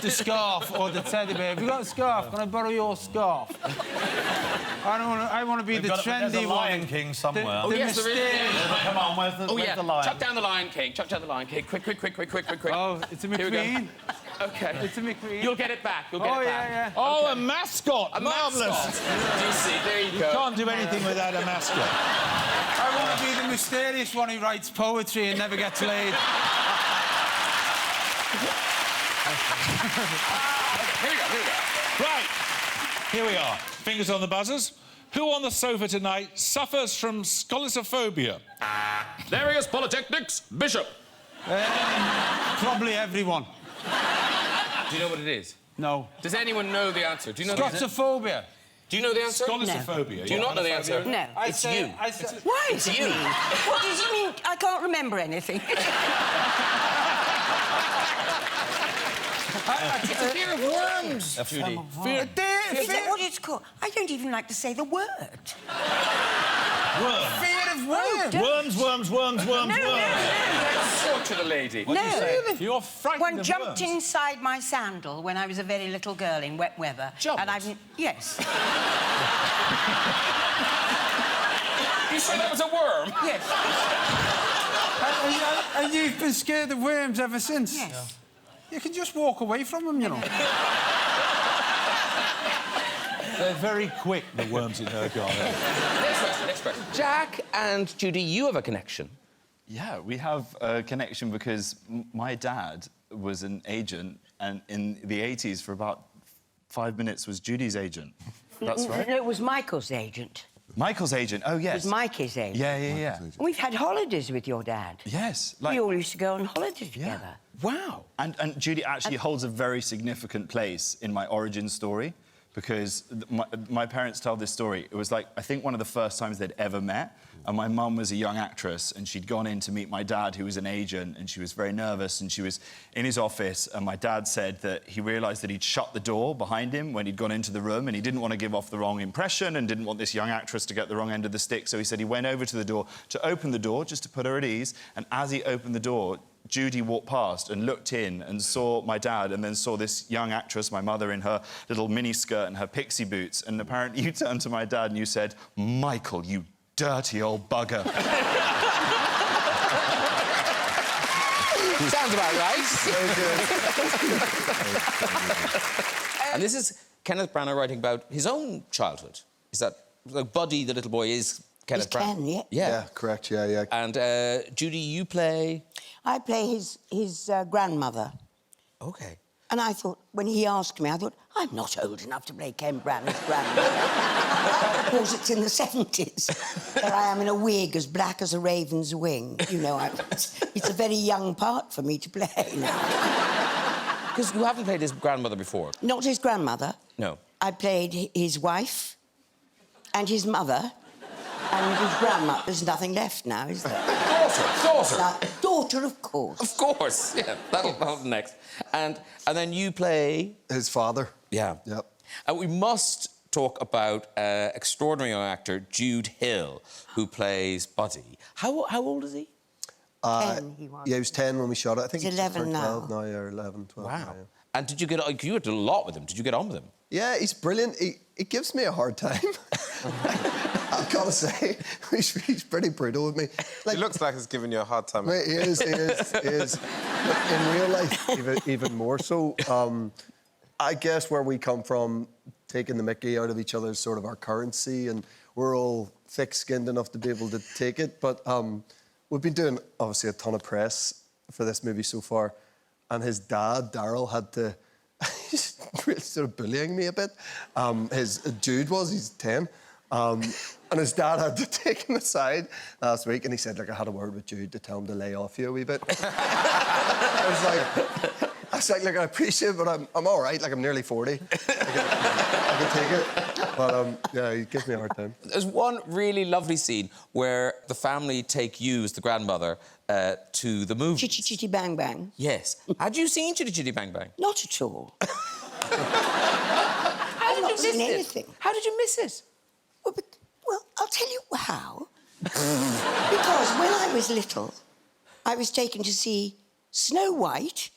The scarf or the teddy bear. Have you got a scarf? Can I borrow your scarf? I want to be the trendy there's a Lion one. King somewhere. Oh, yes, there is. Come on, where's the lion? Chuck down the Lion King. Chuck down the Lion King. Quick. Oh, it's a McQueen. OK. It's a McQueen. You'll get it back. You'll get it back. Yeah. Oh, Okay. a mascot! A Marvellous! mascot. Do you see? There you go. You can't do anything without a mascot. I want to be the mysterious one who writes poetry and never gets laid. Here we go. Right, here we are. Fingers on the buzzers. Who on the sofa tonight suffers from scolisophobia? There he is, Polytechnics. Bishop. Probably everyone. Do you know what it is? No. Does anyone know the answer? Do you know the answer? Scotophobia. Do you know the answer? Scholasophobia. Do you not know the answer? No. It's you. Why is it me? What does it mean? I can't remember anything. It's a fear of worms, Judi. Is that what it's called? I don't even like to say the word. Worms. Fear of worms. Worms. Let's talk to the lady. No. You're frightened One of jumped worms. inside my sandal when I was a very little girl in wet weather. Jumped? And I've... Yes. You said that was a worm? Yes. And you've been scared of worms ever since? Yes. You can just walk away from them, you know. They're very quick, the worms in her garden. Next question. Jack and Judi, you have a connection. Yeah, we have a connection because my dad was an agent, and in the 80s, for about 5 minutes, was Judi's agent. That's right. No, it was Michael's agent. Michael's agent, oh, yes. It was Mikey's agent. Yeah. We've had holidays with your dad. Yes. We all used to go on holiday together. Wow. And Judi actually holds a very significant place in my origin story because my parents tell this story. It was like, I think, one of the first times they'd ever met, and my mum was a young actress, and she'd gone in to meet my dad, who was an agent, and she was very nervous, and she was in his office, and my dad said that he realised that he'd shut the door behind him when he'd gone into the room, and he didn't want to give off the wrong impression and didn't want this young actress to get the wrong end of the stick, so he said he went over to the door to open the door, just to put her at ease, and as he opened the door, Judi walked past and looked in and saw my dad and then saw this young actress, my mother, in her little miniskirt and her pixie boots. And apparently you turned to my dad and you said, "Michael, you dirty old bugger." Sounds about right. And this is Kenneth Branagh writing about his own childhood. Is that... Like, Buddy, the little boy, is Kenneth Branagh? Ken, yeah. Yeah, correct, yeah. And, Judi, you play... I play his grandmother. OK. And I thought, when he asked me, I thought, I'm not old enough to play Ken Branagh's grandmother. Of course, it's in the 70s. There I am in a wig as black as a raven's wing. You know, it's a very young part for me to play now. Because you haven't played his grandmother before. Not his grandmother. No. I played his wife and his mother and his grandma. There's nothing left now, is there? Daughter. Daughter, of course. Of course, yeah. That'll next. And then you play... His father. Yeah. Yep. And we must talk about extraordinary young actor Jude Hill, who plays Buddy. How old is he? 10, he was. Yeah, he was 10 when we shot it. I think He's 11 now. 12 now, or 11, 12. Wow. Now, yeah. And did you get... You had a lot with him. Did you get on with him? Yeah, he's brilliant. He gives me a hard time. I've got to say, he's pretty brutal with me. Like, he looks like he's giving you a hard time. He is. But in real life, even more so. I guess where we come from, taking the mickey out of each other is sort of our currency, and we're all thick-skinned enough to be able to take it. But we've been doing, obviously, a ton of press for this movie so far, and his dad, Daryl, had to... He's really sort of bullying me a bit. Jude he's 10. And his dad had to take him aside last week, and he said, like, I had a word with Jude to tell him to lay off you a wee bit. I was like, look, I appreciate it, but I'm all right. Like, I'm nearly 40. I can take it. But, yeah, he gives me a hard time. There's one really lovely scene where the family take you as the grandmother to the movie. Chitty Chitty Bang Bang. Yes. Had you seen Chitty Chitty Bang Bang? Not at all. How did you miss anything. How did you miss it? Well, I'll tell you how. Because when I was little, I was taken to see Snow White,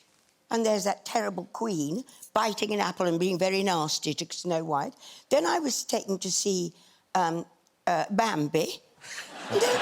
and there's that terrible queen biting an apple and being very nasty to Snow White. Then I was taken to see Bambi. And then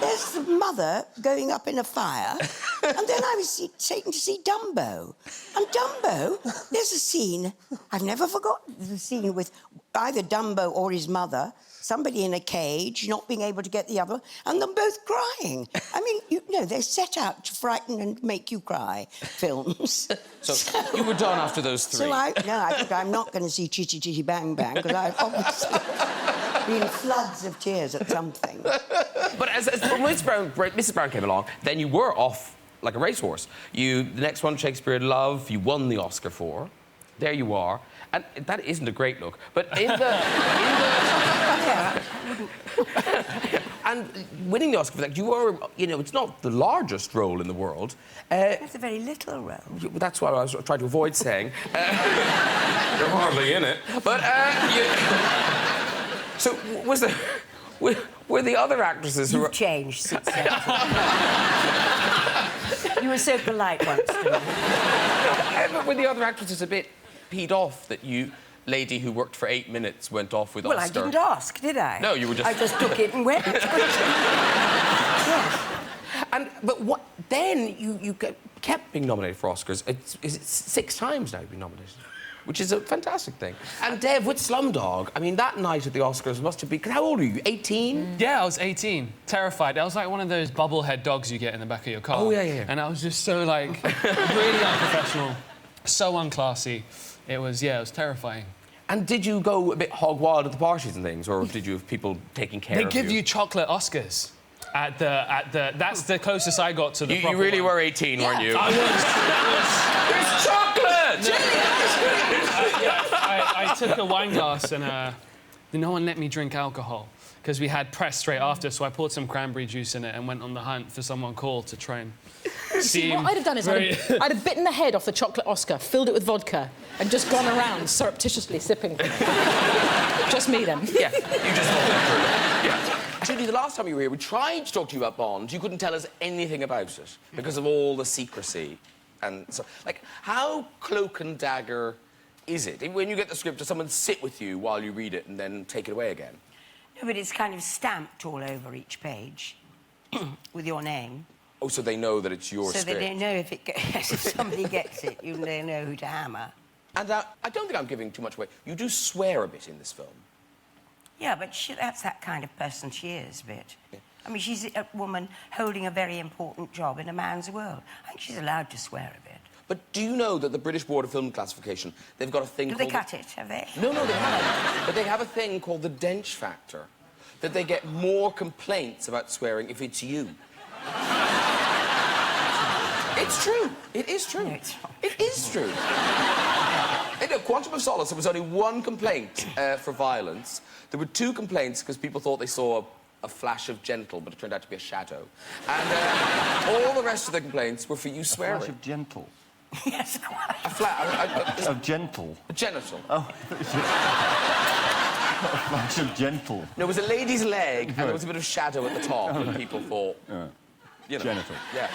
there's the mother going up in a fire. And then I was taken to see Dumbo. And Dumbo, there's a scene, I've never forgotten the scene with either Dumbo or his mother, somebody in a cage, not being able to get the other, and them both crying. I mean, you know, they're set out to frighten and make you cry, films. So you were done after those three? So I think I'm not going to see Chitty Chitty Bang Bang, because I've obviously been floods of tears at something. But as Mrs. Brown came along, then you were off like a racehorse. The next one, Shakespeare in Love, you won the Oscar for. there you are. And that isn't a great look. But in the... and winning the Oscar for that, you were, you know, it's not the largest role in the world. That's a very little role. That's what I was trying to avoid saying. You're hardly in it. But, So, was there... Were the other actresses who were... You've changed since then. You were so polite once to me. But were the other actresses a bit peed off that you, lady who worked for 8 minutes, went off with Well, Oscar? I didn't ask, did I? No, you were just... I just took it and went. Yes. But what... Then you kept being nominated for Oscars. Is it 6 times now you've been nominated? Which is a fantastic thing. And Dev, with Slumdog, I mean, that night at the Oscars must have been... How old are you, 18? Yeah, I was 18. Terrified. I was like one of those bubblehead dogs you get in the back of your car. Oh, yeah. And I was just so, like, really unprofessional, so unclassy. It was terrifying. And did you go a bit hog wild at the parties and things, or did you have people taking care of you? They give you chocolate Oscars at the... That's the closest I got to the proper You really one. were 18, weren't you? I was. There's chocolate! I took a wine glass and no one let me drink alcohol because we had press straight after, so I poured some cranberry juice in it and went on the hunt for someone cool to try and See, what I'd have done is I'd have bitten the head off the chocolate Oscar, filled it with vodka, and just gone around surreptitiously sipping. Just me, then. Yeah, you just thought that through. Yeah. Judi, the last time you were here, we tried to talk to you about Bond. You couldn't tell us anything about it because of all the secrecy. And so, like, how cloak and dagger is it? When you get the script, does someone sit with you while you read it and then take it away again? No, but it's kind of stamped all over each page with your name. Oh, so they know that it's your so script? they don't know if somebody gets it, they know who to hammer. And I don't think I'm giving too much away. You do swear a bit in this film. Yeah, but that's that kind of person she is, a bit. Yeah. I mean, she's a woman holding a very important job in a man's world. I think she's allowed to swear a bit. But do you know that the British Board of Film Classification, they've got a thing called... Do they cut it, have they? No, they haven't. But they have a thing called the Dench factor, that they get more complaints about swearing if it's you. It's true. It is true. No, it's not. It is true. In Quantum of Solace, there was only one complaint for violence. There were 2 complaints because people thought they saw a flash of gentle, but it turned out to be a shadow. And all the rest of the complaints were for you swearing. A flash of gentle? Yes, quite. Of gentle? A genital. Oh. A flash of gentle. No, it was a lady's leg, and there was a bit of shadow at the top, and people thought... You know. Genital. Yeah.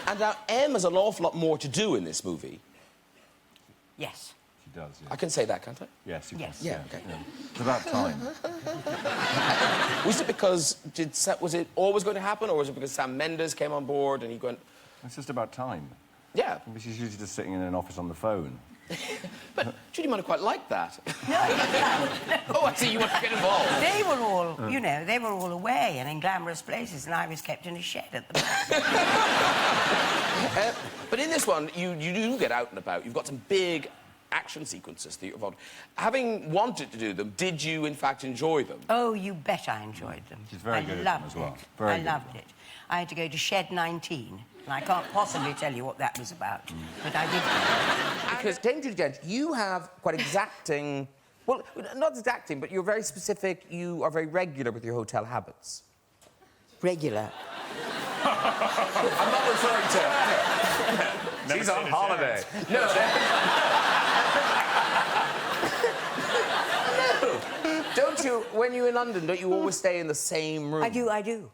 And now, M has an awful lot more to do in this movie. Yes. She does, yeah. I can say that, can't I? Yes, you yes. can. Yeah, okay. Yeah. It's about time. Was it because... was it always going to happen, or was it because Sam Mendes came on board and he went... It's just about time. Yeah. She's usually just sitting in an office on the phone. But Judi might have quite liked that. No. Oh, I see, you want to get involved. They were all, you know, they were all away and in glamorous places, and I was kept in a shed at the back. But in this one, you do get out and about. You've got some big action sequences that you're involved in. Having wanted to do them, did you, in fact, enjoy them? Oh, you bet I enjoyed them. She's very good at them as well. I loved it. I had to go to Shed 19, and I can't possibly tell you what that was about, but I did. Because Dame Judi Dench, you have quite exacting... Well, not exacting, but you're very specific. You are very regular with your hotel habits. Regular? I'm not referring to... She's on holiday. No, no. Don't you, when you're in London, don't you always stay in the same room? I do.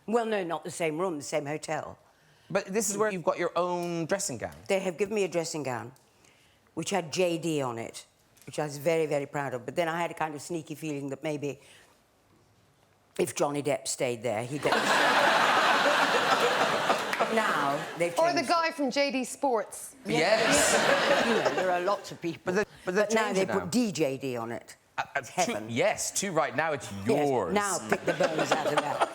Well, no, not the same room, the same hotel. But this is where you've got your own dressing gown. They have given me a dressing gown, which had JD on it, which I was very, very proud of. But then I had a kind of sneaky feeling that maybe if Johnny Depp stayed there, he got... Now, they've changed... Or the guy from JD Sports. Yes. You know, there are lots of people. But now they put DJD on it. It's heaven. Two right now, it's yours. Yes, now pick the bones out of that.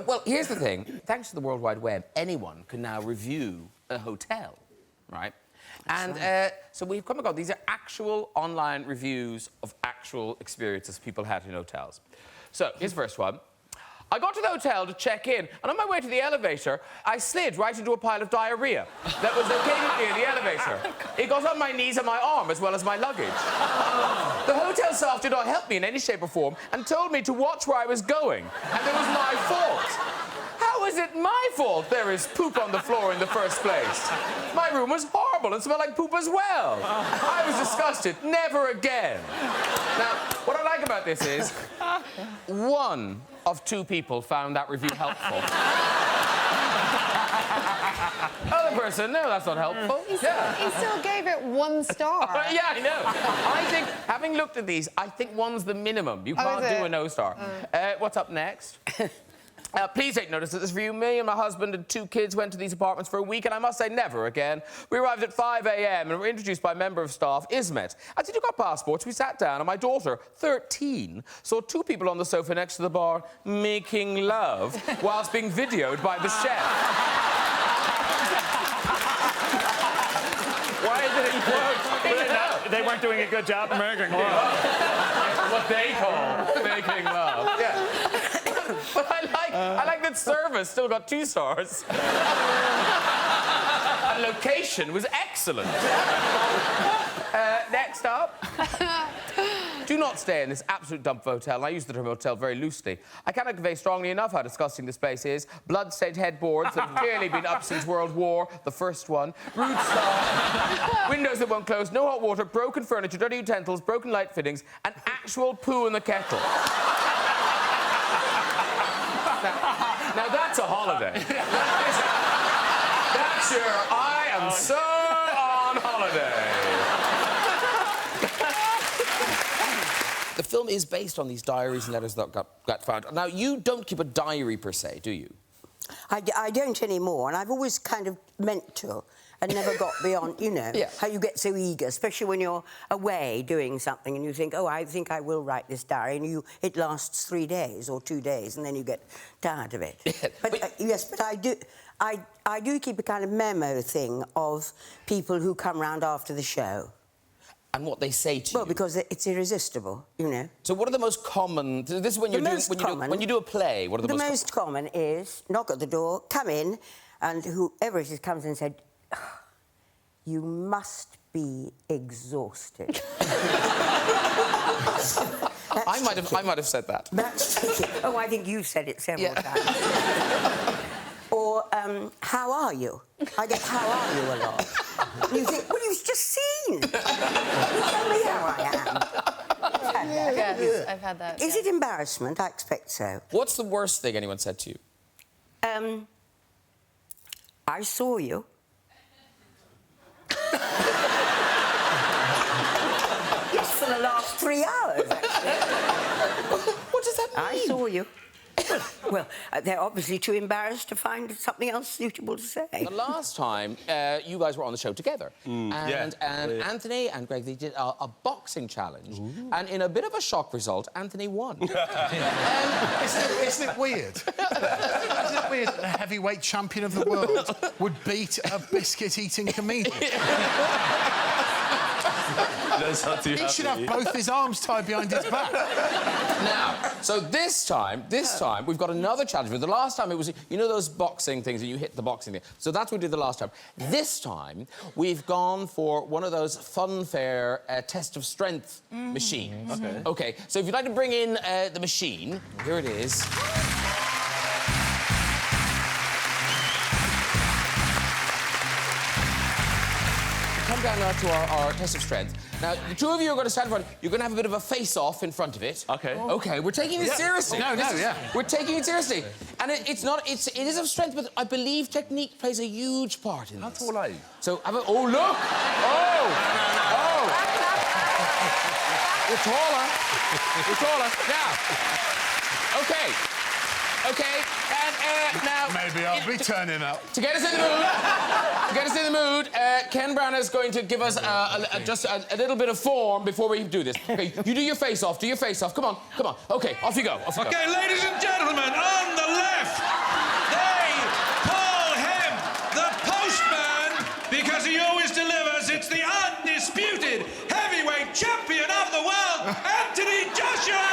Well, here's the thing. Thanks to the World Wide Web, anyone can now review a hotel, right? And so we've come across, these are actual online reviews of actual experiences people had in hotels. So, here's the first one. I got to the hotel to check in, and on my way to the elevator, I slid right into a pile of diarrhea that was located near the elevator. It got on my knees and my arm, as well as my luggage. The hotel staff did not help me in any shape or form and told me to watch where I was going, and it was my fault. How is it my fault there is poop on the floor in the first place? My room was horrible and smelled like poop as well. I was disgusted. Never again. Now, what I like about this is, one of 2 people found that review helpful. Other person, no, that's not helpful. He still gave it 1 star. Yeah, I know. I think, having looked at these, I think 1's the minimum. You can't do a no star. What's up next? Please take notice that this review, me and my husband and 2 kids went to these apartments for a week, and I must say, never again. We arrived at 5 a.m. and were introduced by a member of staff, Ismet. As we took our passports, we sat down, and my daughter, 13, saw 2 people on the sofa next to the bar making love whilst being videoed by the chef. Why did it work? They weren't doing a good job of making love. What they call making love. Yeah. But I like that service still got 2 stars. And location was excellent. Next up. Do not stay in this absolute dump hotel. I use the term hotel very loosely. I cannot convey strongly enough how disgusting this place is. Blood-stained headboards that have clearly been up since World War, the first one. Rude staff. Windows that won't close. No hot water. Broken furniture. Dirty utensils. Broken light fittings. And actual poo in the kettle. Now that's a holiday. That's your I am so on holiday. The film is based on these diaries and letters that got found. Now, you don't keep a diary per se, do you? I don't anymore, and I've always kind of meant to, and never got beyond, you know, how you get so eager, especially when you're away doing something and you think, oh, I think I will write this diary, and it lasts 3 days or 2 days, and then you get tired of it. But yes, but I do keep a kind of memo thing of people who come round after the show. And what they say to you? Well, because it's irresistible, you know. So what are the most common... This is when when you do a play, what are the most... The most common is knock at the door, come in, and whoever it is comes in and said, oh, you must be exhausted. I might have said that. Oh, I think you said it several times. Or, how are you? I get, how are you a lot. And you think, well, you've just seen. You tell me how I am. Yes, I've had that. Is it embarrassment? I expect so. What's the worst thing anyone said to you? I saw you. Yes, for the last 3 hours, actually. What does that mean? I saw you. Well, they're obviously too embarrassed to find something else suitable to say. The last time you guys were on the show together, and Anthony and Greg, they did a boxing challenge, and in a bit of a shock result, Anthony won. Isn't it weird? Isn't it weird that the heavyweight champion of the world would beat a biscuit-eating comedian? He should have both his arms tied behind his back. Now, so this time, we've got another challenge. The last time it was, you know those boxing things and you hit the boxing thing? So that's what we did the last time. This time, we've gone for one of those funfair test of strength machines. Okay, so if you'd like to bring in the machine, here it is. Come down now to our test of strength. Now, the 2 of you are going to stand in front. You're going to have a bit of a face-off in front of it. Okay. Okay, we're taking this seriously. We're taking it seriously. And it is of strength, but I believe technique plays a huge part in this. How tall are you? So, oh, look! Oh! Oh! You're taller. You're taller. Now, okay. Okay, and now... Maybe I'll be turning up. To get us in the mood, Ken Branagh is going to give us just a little bit of form before we do this. Okay, you do your face-off, Come on, come on. Okay, off you go, Okay, ladies and gentlemen, on the left, they call him the postman because he always delivers. It's the undisputed heavyweight champion of the world, Anthony Joshua!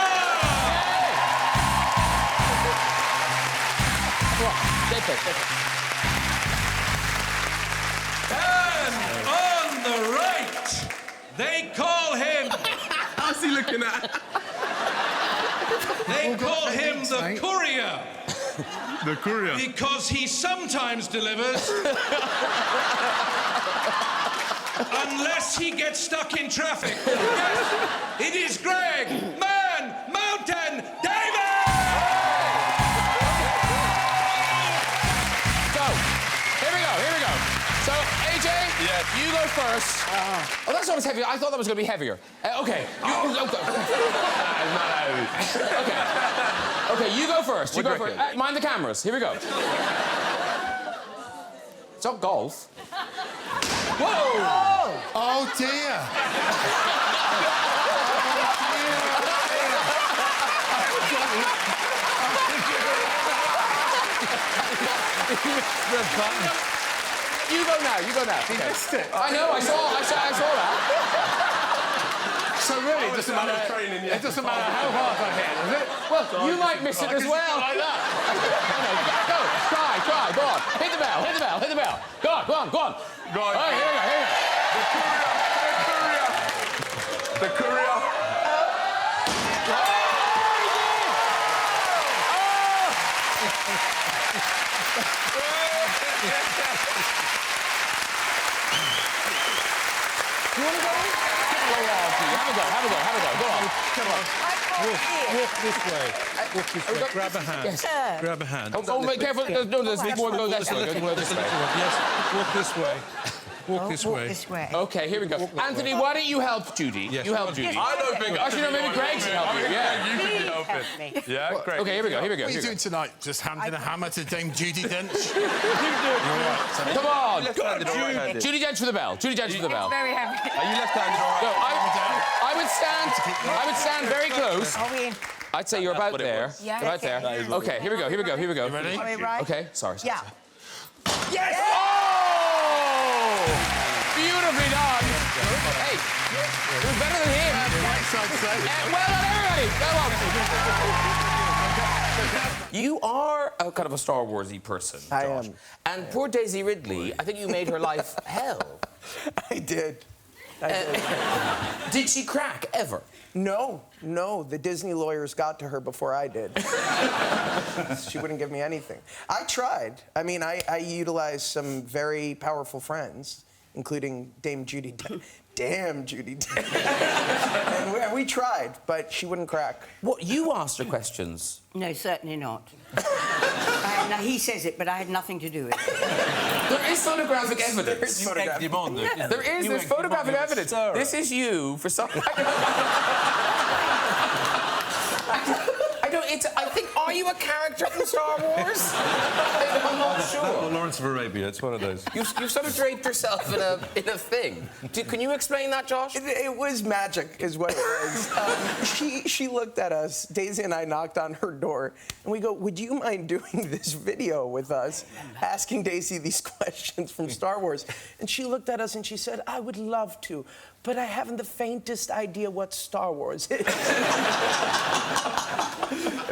Stay put. And on the right, they call him... How's he looking at? They call him the courier. The courier. Because he sometimes delivers... unless he gets stuck in traffic. Yes, it is Greg Man Mountain David! So, here we go. So, AJ, you go first. Oh, that's always heavy. I thought that was going to be heavier. Okay. Okay, you go first. You go first. Mind the cameras. Here we go. It's not golf. Whoa! Oh, dear. You go now. He missed it. I know, I saw that. So really, it doesn't matter how hard I hit, does it? Well, you might miss it as well. Like that. Go, try, go on. Hit the bell. Go on. Go on. All right, here we go. The courier. You want to go? Have a go. Go on. Come on. Walk this way. Grab a hand. Yes. Grab a hand. Oh, be careful. No, there's more go this way. Yes, walk this way. Walk this way. Okay, here we go. Anthony, why don't you help Judy? Yes. You help Judy. I don't think... Actually, no, maybe Greg should help you. Yeah. You can help it. Yeah, Greg. Okay, here we go. What are you doing tonight? Just handing a hammer to Dame Judi Dench? Come on. Left-handed. Judi Dench for the bell. Very heavy. Are you left-handed or No, right? I would stand very close. Are we in? I'd say you're about there. Yeah. About there. Okay, here we go. Ready? Are we right? Okay, sorry. Yeah. Yes! Oh! Beautifully done. Hey, you're better than him. Well done, everybody. Go on. You are a kind of a Star Warsy person, Josh. I am. And poor Daisy Ridley, I think you made her life hell. I did. Did she crack ever? No. The Disney lawyers got to her before I did. She wouldn't give me anything. I tried. I mean, I utilized some very powerful friends, including Dame Judi Dench. Damn, Judi Dench. And we tried, but she wouldn't crack. What, you asked her questions? No, certainly not. He says it, but I had nothing to do with it. There is photographic evidence. You egged him on. There's photographic evidence. This is you for some... I think, are you a character from Star Wars? I'm not sure. Lawrence of Arabia, it's one of those. You've sort of draped yourself in a thing. Can you explain that, Josh? It was magic, is what it was. She looked at us. Daisy and I knocked on her door, and we go, "Would you mind doing this video with us?" Asking Daisy these questions from Star Wars, and she looked at us and she said, "I would love to, but I haven't the faintest idea what Star Wars is."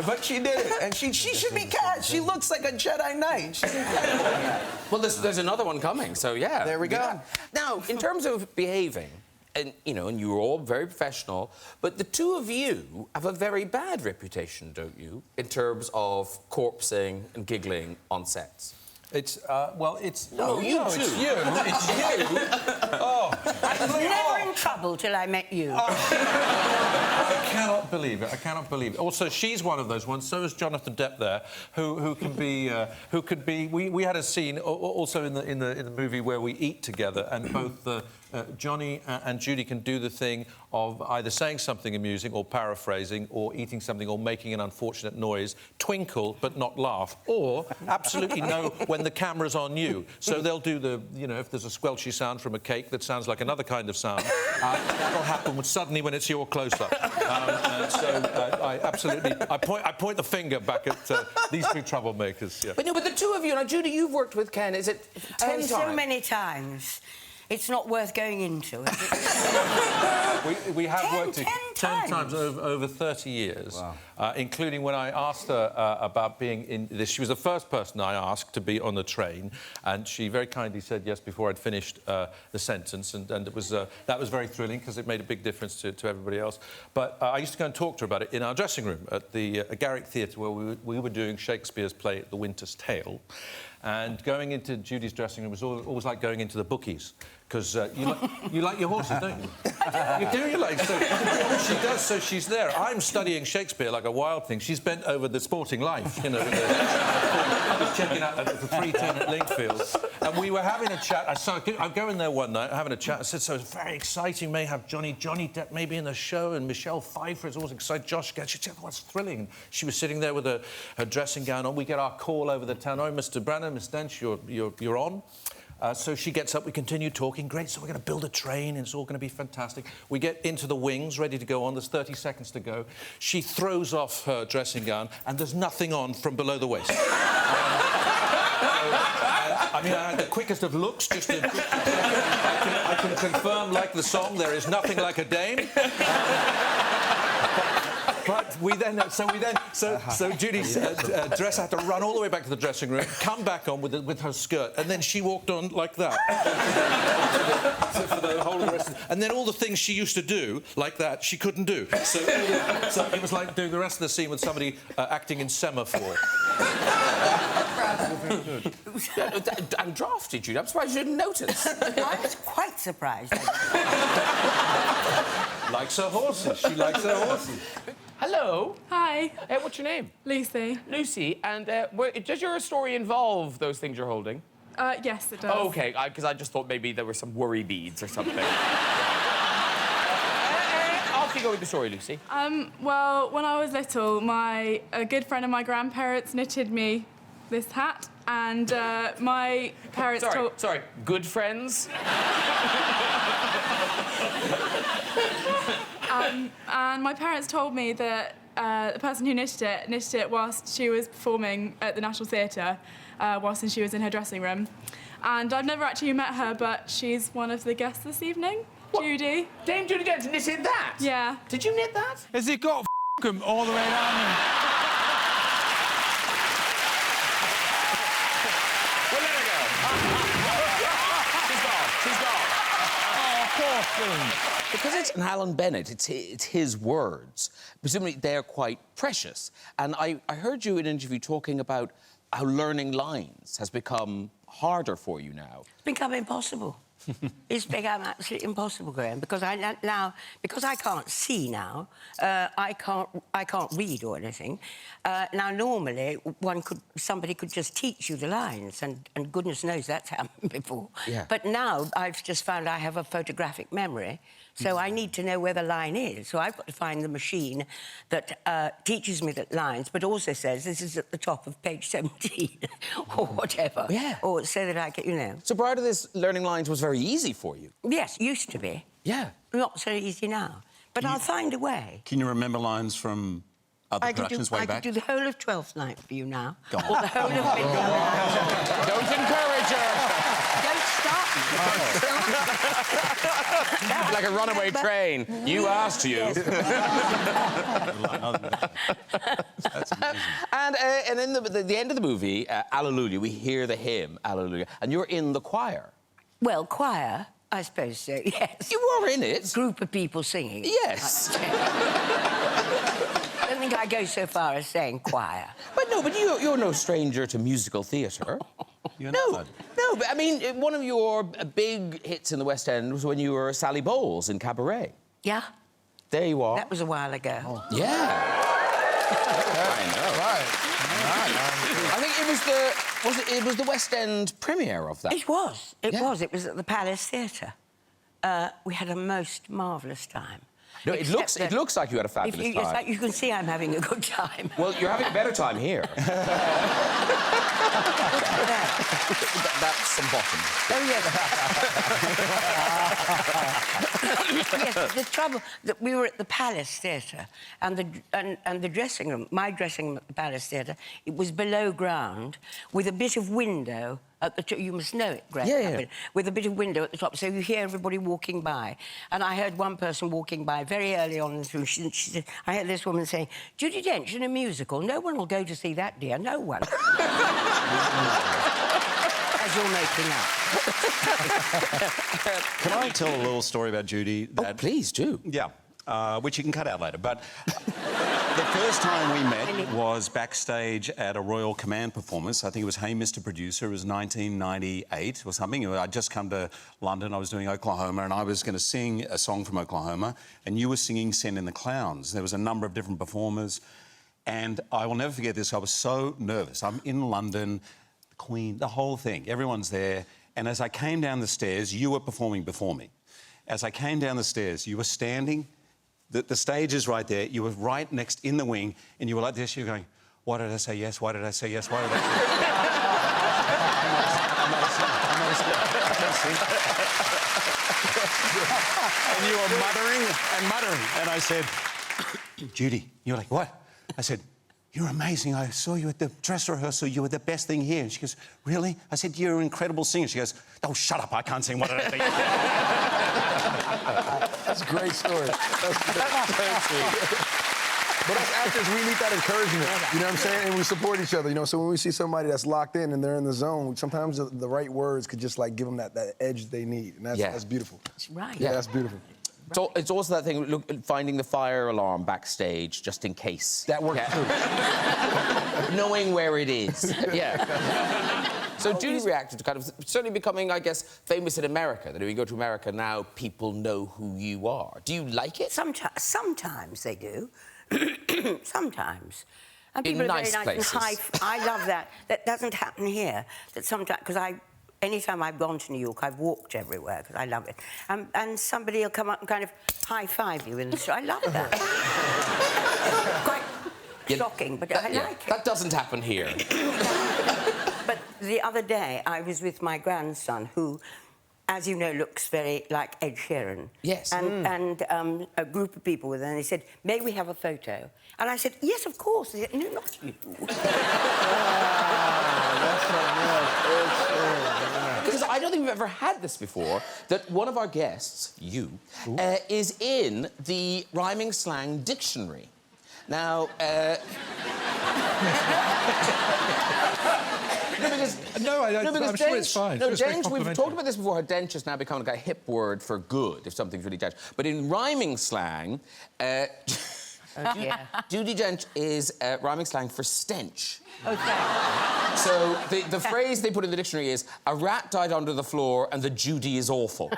But she did it, and she should be cast. She looks like a Jedi Knight. She's incredible. Well, there's another one coming, so yeah. There we go. Yeah. Now, in terms of behaving, and you were all very professional, but the two of you have a very bad reputation, don't you, in terms of corpsing and giggling on sets? It's, well, it's... No, you too. It's you. It's you. Oh. I was never in trouble till I met you. I cannot believe it. Also, she's one of those ones. So is Jonathan Depp there, who can be. We had a scene also in the movie where we eat together, and both Johnny and Judi can do the thing of either saying something amusing or paraphrasing, or eating something or making an unfortunate noise, twinkle but not laugh, or absolutely know when the camera's on you. So they'll do the, if there's a squelchy sound from a cake that sounds like another kind of sound, that'll happen suddenly when it's your close-up. I point the finger back at these two troublemakers. Yeah. But the two of you, now, Judi, you've worked with Ken, is it 10 times? So many times. It's not worth going into, is it? We have worked... 10 10 times over 30 years, including when I asked her about being in this. She was the first person I asked to be on the train, and she very kindly said yes before I'd finished the sentence, and it was that was very thrilling because it made a big difference to everybody else. But I used to go and talk to her about it in our dressing room at the Garrick Theatre, where we were doing Shakespeare's play The Winter's Tale. And going into Judy's dressing room was always like going into the bookies, because you like your horses, don't you? You do, you like. So she does, so she's there. I'm studying Shakespeare like a wild thing. She's bent over the Sporting Life, you know, checking out the 3:10 at Linkfield. And we were having a chat. I go in there one night, having a chat. I said, so it's very exciting. May have Johnny Depp maybe in the show, and Michelle Pfeiffer is always excited. Josh Gad. She said, what's thrilling? She was sitting there with her dressing gown on. We get our call over the town. Oh, Mr. Brannan, Miss Dench, you're on. So she gets up, we continue talking. Great, so we're going to build a train, and it's all going to be fantastic. We get into the wings, ready to go on. There's 30 seconds to go. She throws off her dressing gown, and there's nothing on from below the waist. I mean, I had the quickest of looks, just to... I can confirm, like the song, there is nothing like a dame. But we then, so Judy's dress had to run all the way back to the dressing room, come back on with her skirt, and then she walked on like that for the whole of the rest. And then all the things she used to do like that, she couldn't do. So it was like doing the rest of the scene with somebody acting in semaphore. And drafty, Judy. I'm surprised you didn't notice. I was quite surprised. Likes her horses. She likes her horses. Hello. Hi. What's your name? Lucy. Lucy. And does your story involve those things you're holding? Yes, it does. Oh, OK, because I just thought maybe there were some worry beads or something. Off you go with the story, Lucy. Well, when I was little, a good friend of my grandparents knitted me this hat, and my parents told... Sorry, good friends? And my parents told me that the person who knitted it whilst she was performing at the National Theatre, whilst she was in her dressing room. And I've never actually met her, but she's one of the guests this evening. What? Judi. Dame Judi Dench knitted that? Yeah. Did you knit that? Has it got f***em all the way down? Well, let her go. She's gone. Oh, poor thing. Because it's an Alan Bennett, it's his words. Presumably they're quite precious. And I heard you in an interview talking about how learning lines has become harder for you now. It's become impossible. It's become absolutely impossible, Graham, because I can't see now. I can't read or anything. Now, normally, somebody could just teach you the lines, and goodness knows that's happened before. Yeah. But now I've just found I have a photographic memory, so I need to know where the line is. So I've got to find the machine that teaches me the lines, but also says this is at the top of page 17 or whatever. Yeah. Or so that I can, you know. So prior to this, learning lines was very easy for you? Yes, used to be. Yeah. Not so easy now. But I'll find a way. Can you remember lines from other productions way back? I could do the whole of Twelfth Night for you now. Go on. Or the whole of Midnight. Don't encourage her! Don't stop me. Like a runaway train. You asked you. That's amazing. And in the end of the movie, Alleluia, we hear the hymn, Alleluia, and you're in the choir. Well, choir, I suppose so, yes. You were in it. Group of people singing. Yes. I don't think I go so far as saying choir. But you're no stranger to musical theatre. No, but I mean, one of your big hits in the West End was when you were Sally Bowles in Cabaret. Yeah. There you are. That was a while ago. Oh. Yeah. I know. Right. I think it was the West End premiere of that. It was. It was. It was at the Palace Theatre. We had a most marvellous time. No, it looks like you had a fabulous time. Like you can see I'm having a good time. Well, you're having a better time here. That's some bottom. Oh, yes. Yes, the trouble that we were at the Palace Theatre and the dressing room, my dressing room at the Palace Theatre, it was below ground with a bit of window at the you must know it, Greg. Yeah. With a bit of window at the top, so you hear everybody walking by. And I heard one person walking by very early on in the film. She said, I heard this woman saying, Judi Dench in a musical. No one will go to see that, dear. No one. As you're making up. Can I tell a little story about Judi? Oh, please do. Yeah, which you can cut out later. But the first time we met was backstage at a Royal Command performance. I think it was Hey Mr. Producer. It was 1998 or something. I'd just come to London. I was doing Oklahoma, and I was going to sing a song from Oklahoma, and you were singing Send in the Clowns. There was a number of different performers, and I will never forget this. I was so nervous. I'm in London, the Queen, the whole thing. Everyone's there. And as I came down the stairs, you were performing before me. As I came down the stairs, you were standing. The stage is right there. You were right next in the wing, and you were like this. You were going, "Why did I say yes? Why did I say yes? Why did I say yes?" And you were muttering and muttering. And I said, "Judi," you're like, "What?" I said, "You're amazing. I saw you at the dress rehearsal. You were the best thing here." And she goes, "Really?" I said, "You're an incredible singer." She goes, "Oh, shut up. I can't sing. What did I think?" That's a great story. That's sweet. But as actors, we need that encouragement. You know what I'm saying? And we support each other. You know, so when we see somebody that's locked in and they're in the zone, sometimes the right words could just like give them that edge they need, and that's beautiful. That's right. Yeah, that's beautiful. It's also that thing, look, finding the fire alarm backstage just in case. That works too. Knowing where it is. Yeah. So Judy reacted to kind of certainly becoming, I guess, famous in America. That if you go to America now, people know who you are. Do you like it? Sometimes they do. Sometimes. And In people are nice very nice places. and high. I love that. That doesn't happen here. That sometimes, because anytime I've gone to New York, I've walked everywhere because I love it. And somebody will come up and kind of high-five you in the street. I love that. Quite shocking, but I like it. That doesn't happen here. But the other day, I was with my grandson, who, as you know, looks very like Ed Sheeran. Yes. And a group of people with him, and he said, "May we have a photo?" And I said, "Yes, of course." He said, "No, not you." Because I don't think we've ever had this before, that one of our guests, you, is in the rhyming slang dictionary. Now, I'm sure it's fine. No, It's very Dench, we've complimentary. talked about this before, how Dench has now become like a hip word for good, if something's really Dench. But in rhyming slang, Judi Dench is rhyming slang for stench. Okay. So the phrase they put in the dictionary is, a rat died under the floor and the Judi is awful.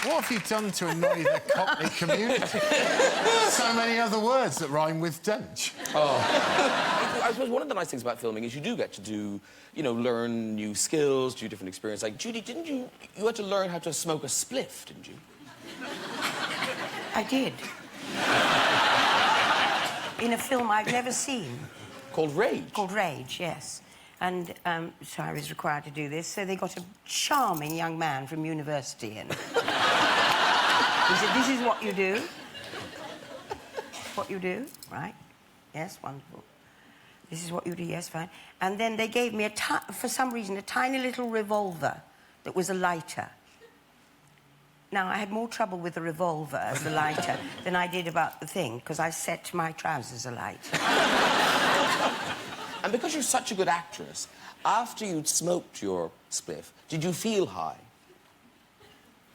What have you done to annoy the Cockney community? So many other words that rhyme with Dench. Oh. I suppose one of the nice things about filming is you do get to do, you know, learn new skills, do different experiences. Like, Judi, didn't you had to learn how to smoke a spliff, didn't you? I did. In a film I've never seen. Called Rage? Called Rage, yes. And so I was required to do this. So they got a charming young man from university in. He said, "This is what you do. What you do, right? Yes, wonderful. This is what you do, yes, fine." And then they gave me, for some reason, a tiny little revolver that was a lighter. Now, I had more trouble with the revolver as the lighter than I did about the thing, because I set my trousers alight. And because you're such a good actress, after you'd smoked your spliff, did you feel high?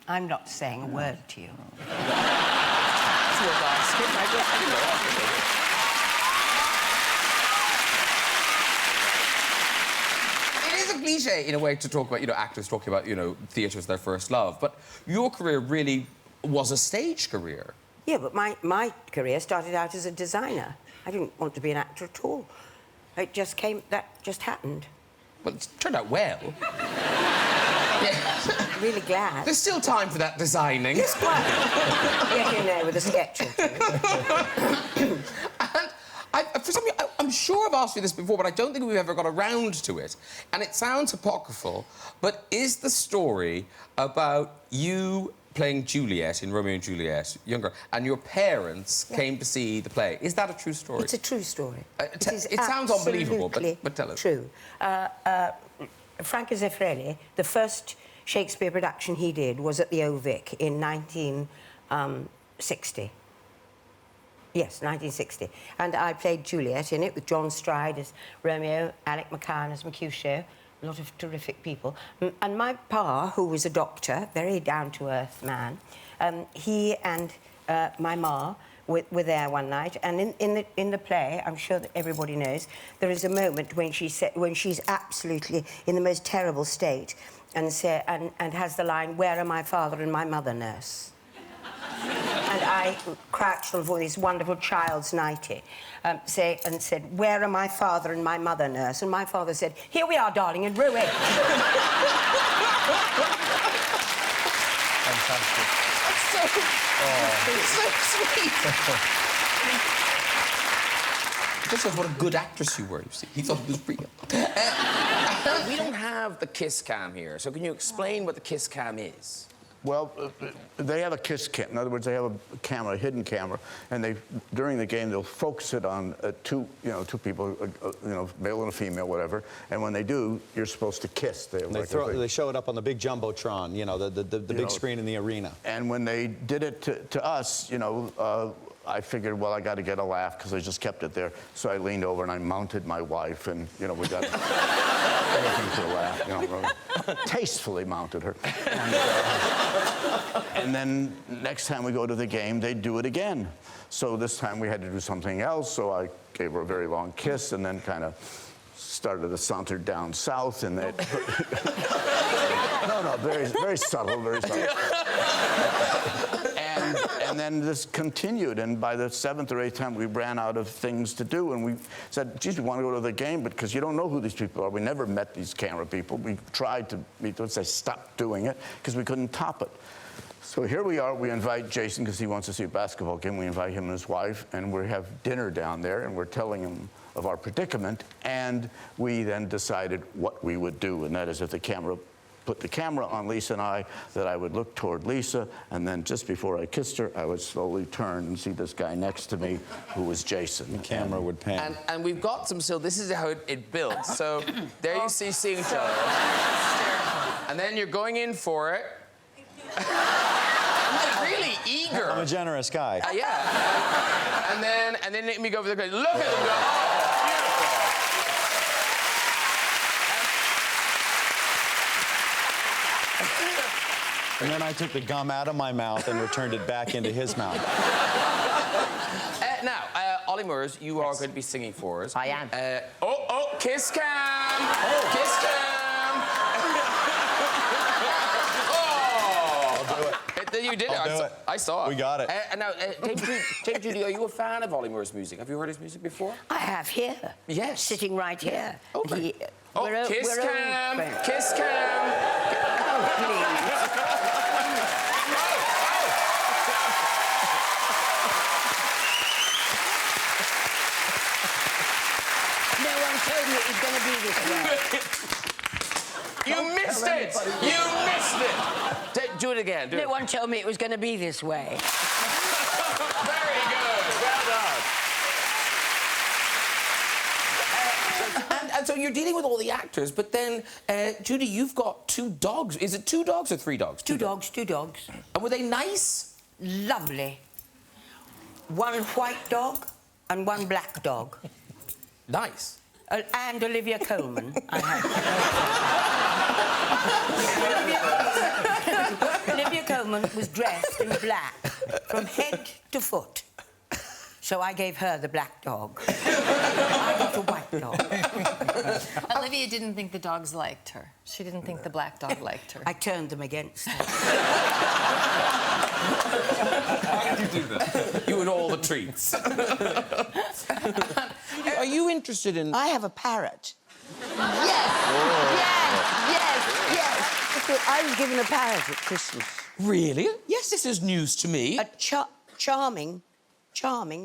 I'm not saying a word to you. That's worth asking. It is a cliche, in a way, to talk about, you know, actors talking about, you know, theatre as their first love. But your career really was a stage career. Yeah, but my career started out as a designer. I didn't want to be an actor at all. It just came, that just happened. Well, it turned out well. I'm really glad. There's still time for that designing. Yes, quite. Get in there with a sketch or two. And for some reason, I'm sure I've asked you this before, but I don't think we've ever got around to it. And it sounds apocryphal, but is the story about you playing Juliet in Romeo and Juliet, younger, and your parents came to see the play. Is that a true story? It's a true story. It sounds unbelievable, but tell us. True. Franco Zeffirelli, the first Shakespeare production he did was at the Ovic in 1960. Yes, 1960. And I played Juliet in it with John Stride as Romeo, Alec McCann as Mercutio, a lot of terrific people. And my pa, who was a doctor, very down-to-earth man, he and my ma were there one night, and in the play, I'm sure that everybody knows, there is a moment when she's absolutely in the most terrible state, and has the line, "Where are my father and my mother, nurse?" And I crouched on for this wonderful child's nightie, and said, "Where are my father and my mother, nurse?" And my father said, "Here we are, darling, in Rouen." Fantastic. It's so sweet. This is what a good actress you were, you see. He thought it was brilliant. We don't have the kiss cam here, so can you explain what the kiss cam is? Well, they have a kiss cam. In other words, they have a camera, a hidden camera, and during the game they'll focus it on two people, male and a female, whatever. And when they do, you're supposed to kiss. They show it up on the big jumbotron, the big screen in the arena. And when they did it to us, I figured, well, I got to get a laugh because I just kept it there. So I leaned over and I mounted my wife, and we got everything to a laugh. Really tastefully mounted her. And then next time we go to the game, they do it again. So this time we had to do something else. So I gave her a very long kiss, and then kind of started to saunter down south, and they... No, very subtle, very subtle. And then this continued, and by the 7th or 8th time, we ran out of things to do, and we said, geez, we want to go to the game, but because you don't know who these people are. We never met these camera people. We tried to meet them, they stopped doing it because we couldn't top it. So here we are. We invite Jason because he wants to see a basketball game. We invite him and his wife, and we have dinner down there, and we're telling him of our predicament, and we then decided what we would do, and that is if the camera put the camera on Lisa and I, that I would look toward Lisa, and then just before I kissed her, I would slowly turn and see this guy next to me, who was Jason. The camera would pan. And we've got some still. This is how it builds. So there you see seeing each other. And then you're going in for it. I'm really eager. I'm a generous guy. Yeah. And then let me go over the guy. Look at them go. Oh, And then I took the gum out of my mouth and returned it back into his mouth. Now, Ollie Murs, you are going to be singing for us. I am. Kiss cam! Oh. Kiss cam! I'll do it. You did it. I saw it. We got it. And now, Judi, are you a fan of Ollie Murs' music? Have you heard his music before? I have here. Yes. Sitting right here. Okay. Kiss cam! Kiss cam! Oh, please. No one told me it was going to be this way. You missed it! You missed it! Do it again. No one told me it was going to be this way. Very good. Well done. And so you're dealing with all the actors, but then, Judi, you've got 2 dogs. Is it 2 dogs or 3 dogs? 2 dogs, 2 dogs. And were they nice? Lovely. 1 white dog and 1 black dog. Nice. And Olivia Colman. Olivia Colman was dressed in black from head to foot. So I gave her the black dog. I got the white dog. Olivia didn't think the dogs liked her. She didn't think the black dog liked her. I turned them against her. How did you do that? You and all the treats. Are you interested in... I have a parrot. Yes! Oh. Yes! I was given a parrot at Christmas. Really? Yes, this is news to me. A charming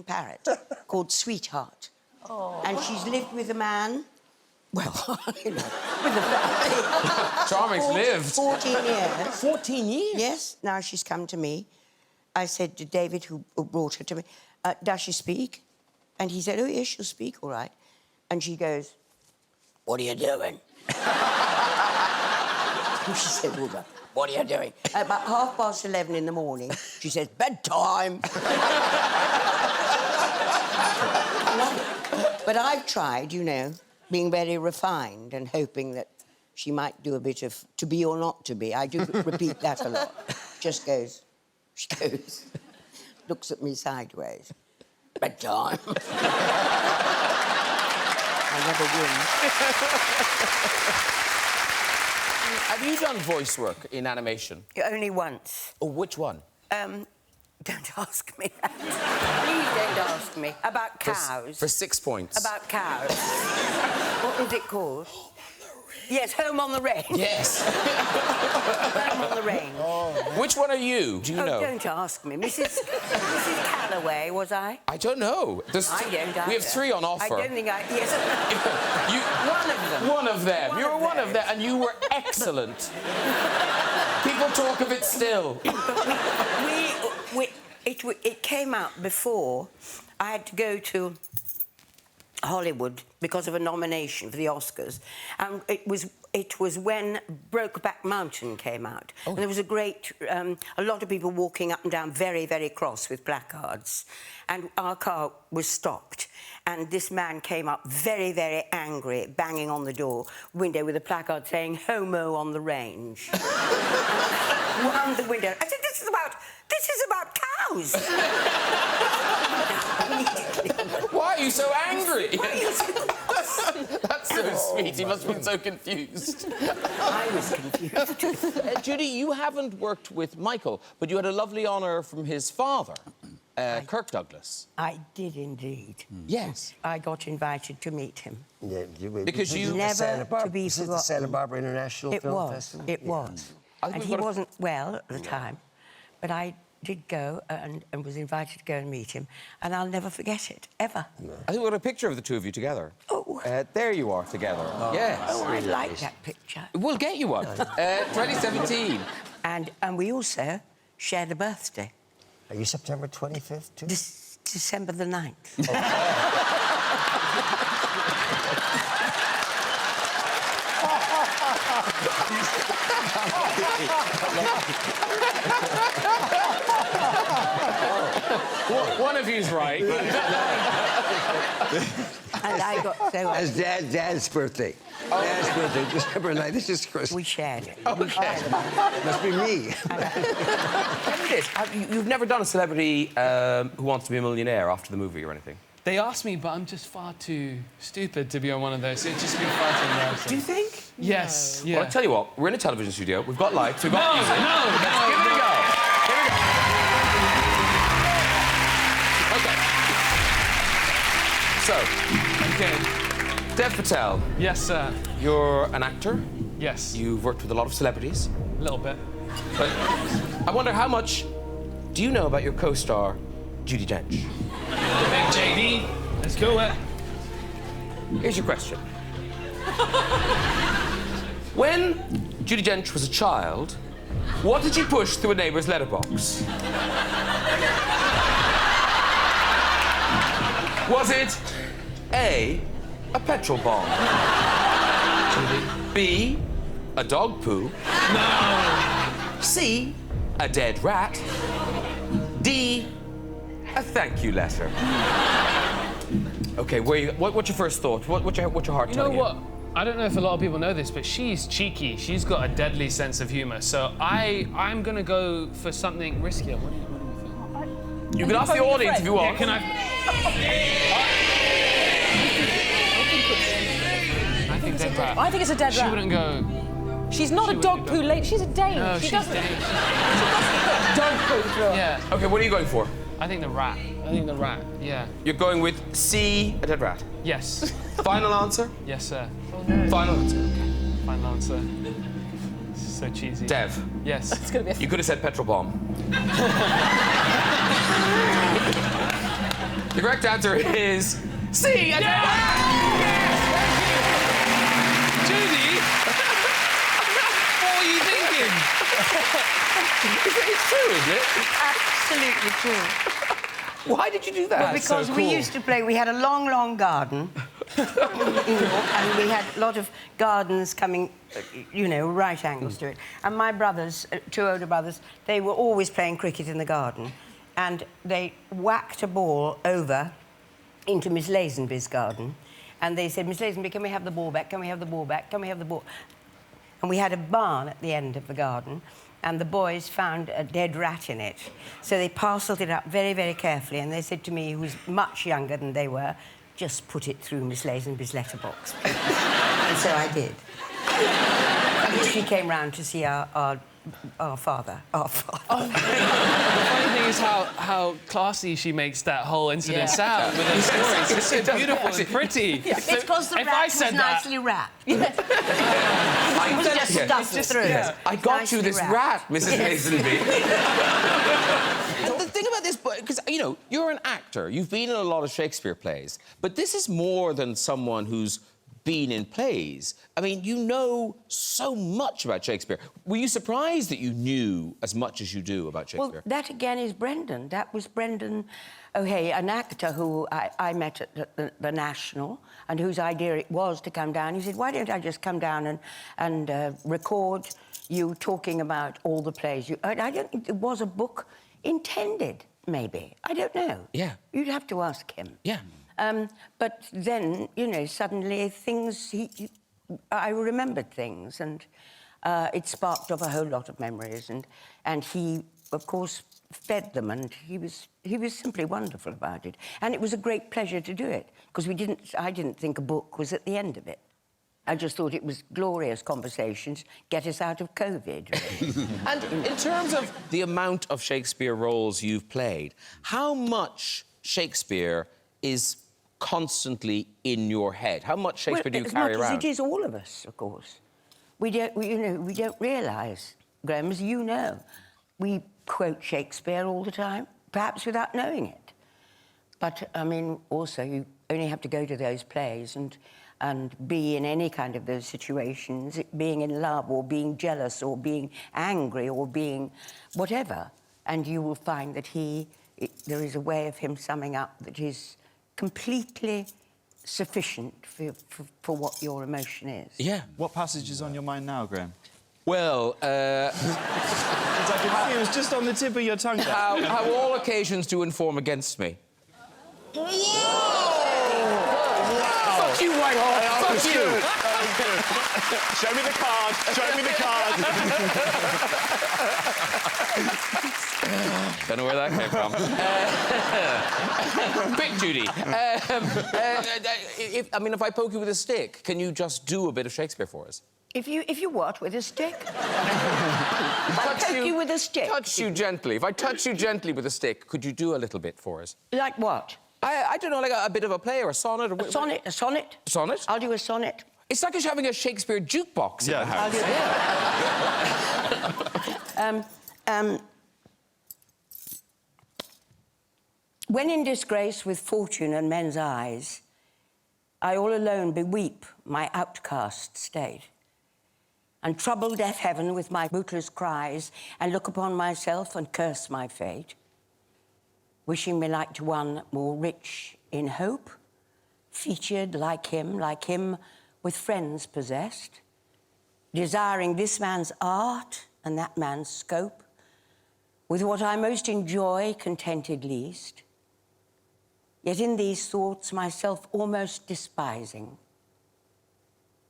parrot called Sweetheart. Oh. And she's lived with a man Well, you know, with the family. Charming's lived. 14 years. 14 years? Yes, now she's come to me. I said to David, who brought her to me, does she speak? And he said, oh, yes, she'll speak, all right. And she goes, what are you doing? And she said, well, what are you doing? At about 11:30 in the morning, she says, bedtime. But I've tried, you know, being very refined and hoping that she might do a bit of to be or not to be. I do repeat that a lot. Just goes, she goes, looks at me sideways. Bedtime. I never win. Have you done voice work in animation? Only once. Oh, which one? Don't ask me that. Please don't ask me. About cows. For 6 points. About cows. What was it called? Yes, Home on the Range. Yes. Home on the Range. Oh. Which one are you? Do you know? Don't ask me. Mrs. Calloway, was I? I don't know. I don't either. We have 3 on offer. I don't think I... Yes. One of them. One of them. You're one of them, and you were excellent. People talk of it still. It came out before I had to go to Hollywood because of a nomination for the Oscars, and it was when Brokeback Mountain came out, and there was a lot of people walking up and down very, very cross with placards, and our car was stopped, and this man came up very, very angry, banging on the window with a placard saying "Homo on the Range." Wound the window. I said, "This is about cows." Why are you so angry? That's so sweet. He must have been so confused. I was confused. Judi, you haven't worked with Michael, but you had a lovely honour from his father, Kirk Douglas. I did indeed. Yes. I got invited to meet him. Yeah, Because you never to be was it the Santa Barbara International Film Festival? It was. And he wasn't well at the time, but I did go and was invited to go and meet him, and I'll never forget it, ever. I think we got a picture of the two of you together. Oh. There you are together. Yes. Oh, I like that picture. We'll get you one. 2017. And we also shared a birthday. Are you September 25th, too? December the 9th. One of you's right. And I got so... As Dad's birthday. Dad's birthday, December 9th. This is Christmas. We shared it. Okay. Must be me. Tell me this. You've never done a celebrity who wants to be a millionaire after the movie or anything? They asked me, but I'm just far too stupid to be on one of those. It'd just be far too embarrassing. Do you think? Yes. No. Yeah. Well, I tell you what, we're in a television studio. We've got lights. We've got music. No. Give it a go. Here we go. Okay. Dev Patel. Yes, sir. You're an actor. Yes. You've worked with a lot of celebrities. A little bit. But I wonder how much do you know about your co-star, Judi Dench? The big JD. Let's go it. Here's your question. When Judi Dench was a child, what did she push through a neighbour's letterbox? Was it A, a petrol bomb? B, a dog poo? No. C, a dead rat? D, a thank you letter? Okay, what's your first thought? What's your heart telling you? You know what? I don't know if a lot of people know this, but she's cheeky. She's got a deadly sense of humour. So I'm gonna go for something riskier. What do you think? You can ask the audience if you want. Yeah, can I? I think dead rat. I think it's a dead rat. She wouldn't go. She's not a dog poo lady. She's a Dane. No, she she's doesn't. Dane. She doesn't put dog poo through her. Yeah. Okay, what are you going for? I think the rat. I think the rat. Yeah. You're going with C, a dead rat? Yes. Final answer? Yes, sir. Final answer. Okay. Final answer. This is so cheesy. Dev. Yes. It's gonna be. You could have said petrol bomb. The correct answer is C, a dead rat! Yes! Thank you! Judi! What were you thinking? It's true, isn't it? Absolutely true. Why did you do that? Well, because we used to play, we had a long, long garden in York, and we had a lot of gardens coming, you know, right angles to it. And my brothers, two older brothers, they were always playing cricket in the garden. And they whacked a ball over into Miss Lazenby's garden. And they said, Miss Lazenby, can we have the ball back? Can we have the ball back? Can we have the ball? And we had a barn at the end of the garden. And the boys found a dead rat in it. So they parcelled it up very, very carefully, and they said to me, who was much younger than they were, just put it through Miss Lazenby's letterbox, please. And so I did. And she came round to see our father. Our father. Oh, the funny thing is how classy she makes that whole incident sound with her stories. It's so beautiful and pretty. Yeah. It's because the rat was nicely wrapped. It was just stuffed through. Yes. I got you this rat, Mrs. Lazenby. The thing about this book, because, you know, you're an actor. You've been in a lot of Shakespeare plays. But this is more than someone who's been in plays. I mean, you know so much about Shakespeare. Were you surprised that you knew as much as you do about Shakespeare? Well, that again is Brendan. That was Brendan O'Hay, an actor who I met at the National, and whose idea it was to come down. He said, why don't I just come down and record you talking about all the plays? I don't think there was a book intended, maybe. I don't know. Yeah. You'd have to ask him. Yeah. But then, you know, suddenly things... I remembered things, and it sparked off a whole lot of memories, and he, of course, fed them, and he was simply wonderful about it. And it was a great pleasure to do it, because I didn't think a book was at the end of it. I just thought it was glorious conversations, get us out of COVID. Really. And in terms of the amount of Shakespeare roles you've played, how much Shakespeare is constantly in your head? How much Shakespeare do you carry around? As much as it is all of us, of course. We don't realise, Graham, as you know, we quote Shakespeare all the time, perhaps without knowing it. But, I mean, also, you only have to go to those plays and be in any kind of those situations, being in love or being jealous or being angry or being whatever, and you will find that there is a way of him summing up that is completely sufficient for what your emotion is. Yeah. What passage is on your mind now, Graham? Well, it was just on the tip of your tongue. How all occasions do inform against me. Whoa! Fuck you, Whitehall! Fuck you! Show me the card! Show me the card! Don't know where that came from. Quick, Judi. If I poke you with a stick, can you just do a bit of Shakespeare for us? If you what, with a stick? If I poke you with a stick? Touch you gently. If I touch you gently with a stick, could you do a little bit for us? Like what? I don't know, like a bit of a play or a sonnet? A sonnet? A sonnet? Sonnet? I'll do a sonnet. It's like us having a Shakespeare jukebox in the house. I'll do it. When in disgrace with fortune and men's eyes, I all alone beweep my outcast state, and trouble deaf heaven with my bootless cries, and look upon myself and curse my fate, wishing me like to one more rich in hope, featured like him with friends possessed, desiring this man's art and that man's scope, with what I most enjoy contented least, yet in these thoughts myself almost despising,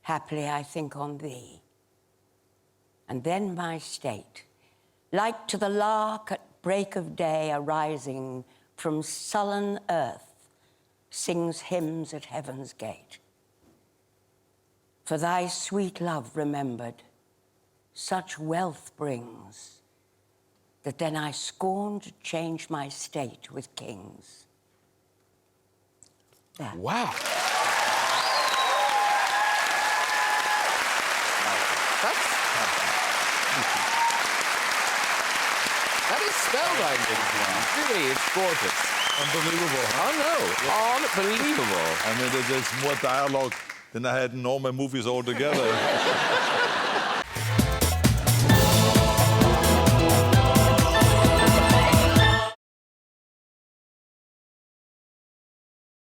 happily I think on thee, and then my state, like to the lark at break of day arising from sullen earth, sings hymns at heaven's gate. For thy sweet love remembered, such wealth brings, that then I scorn to change my state with kings. That. Wow. That is spellbinding. Really, it's gorgeous. Unbelievable. I know. Unbelievable. I mean, there's more dialogue then I had all my movies all together.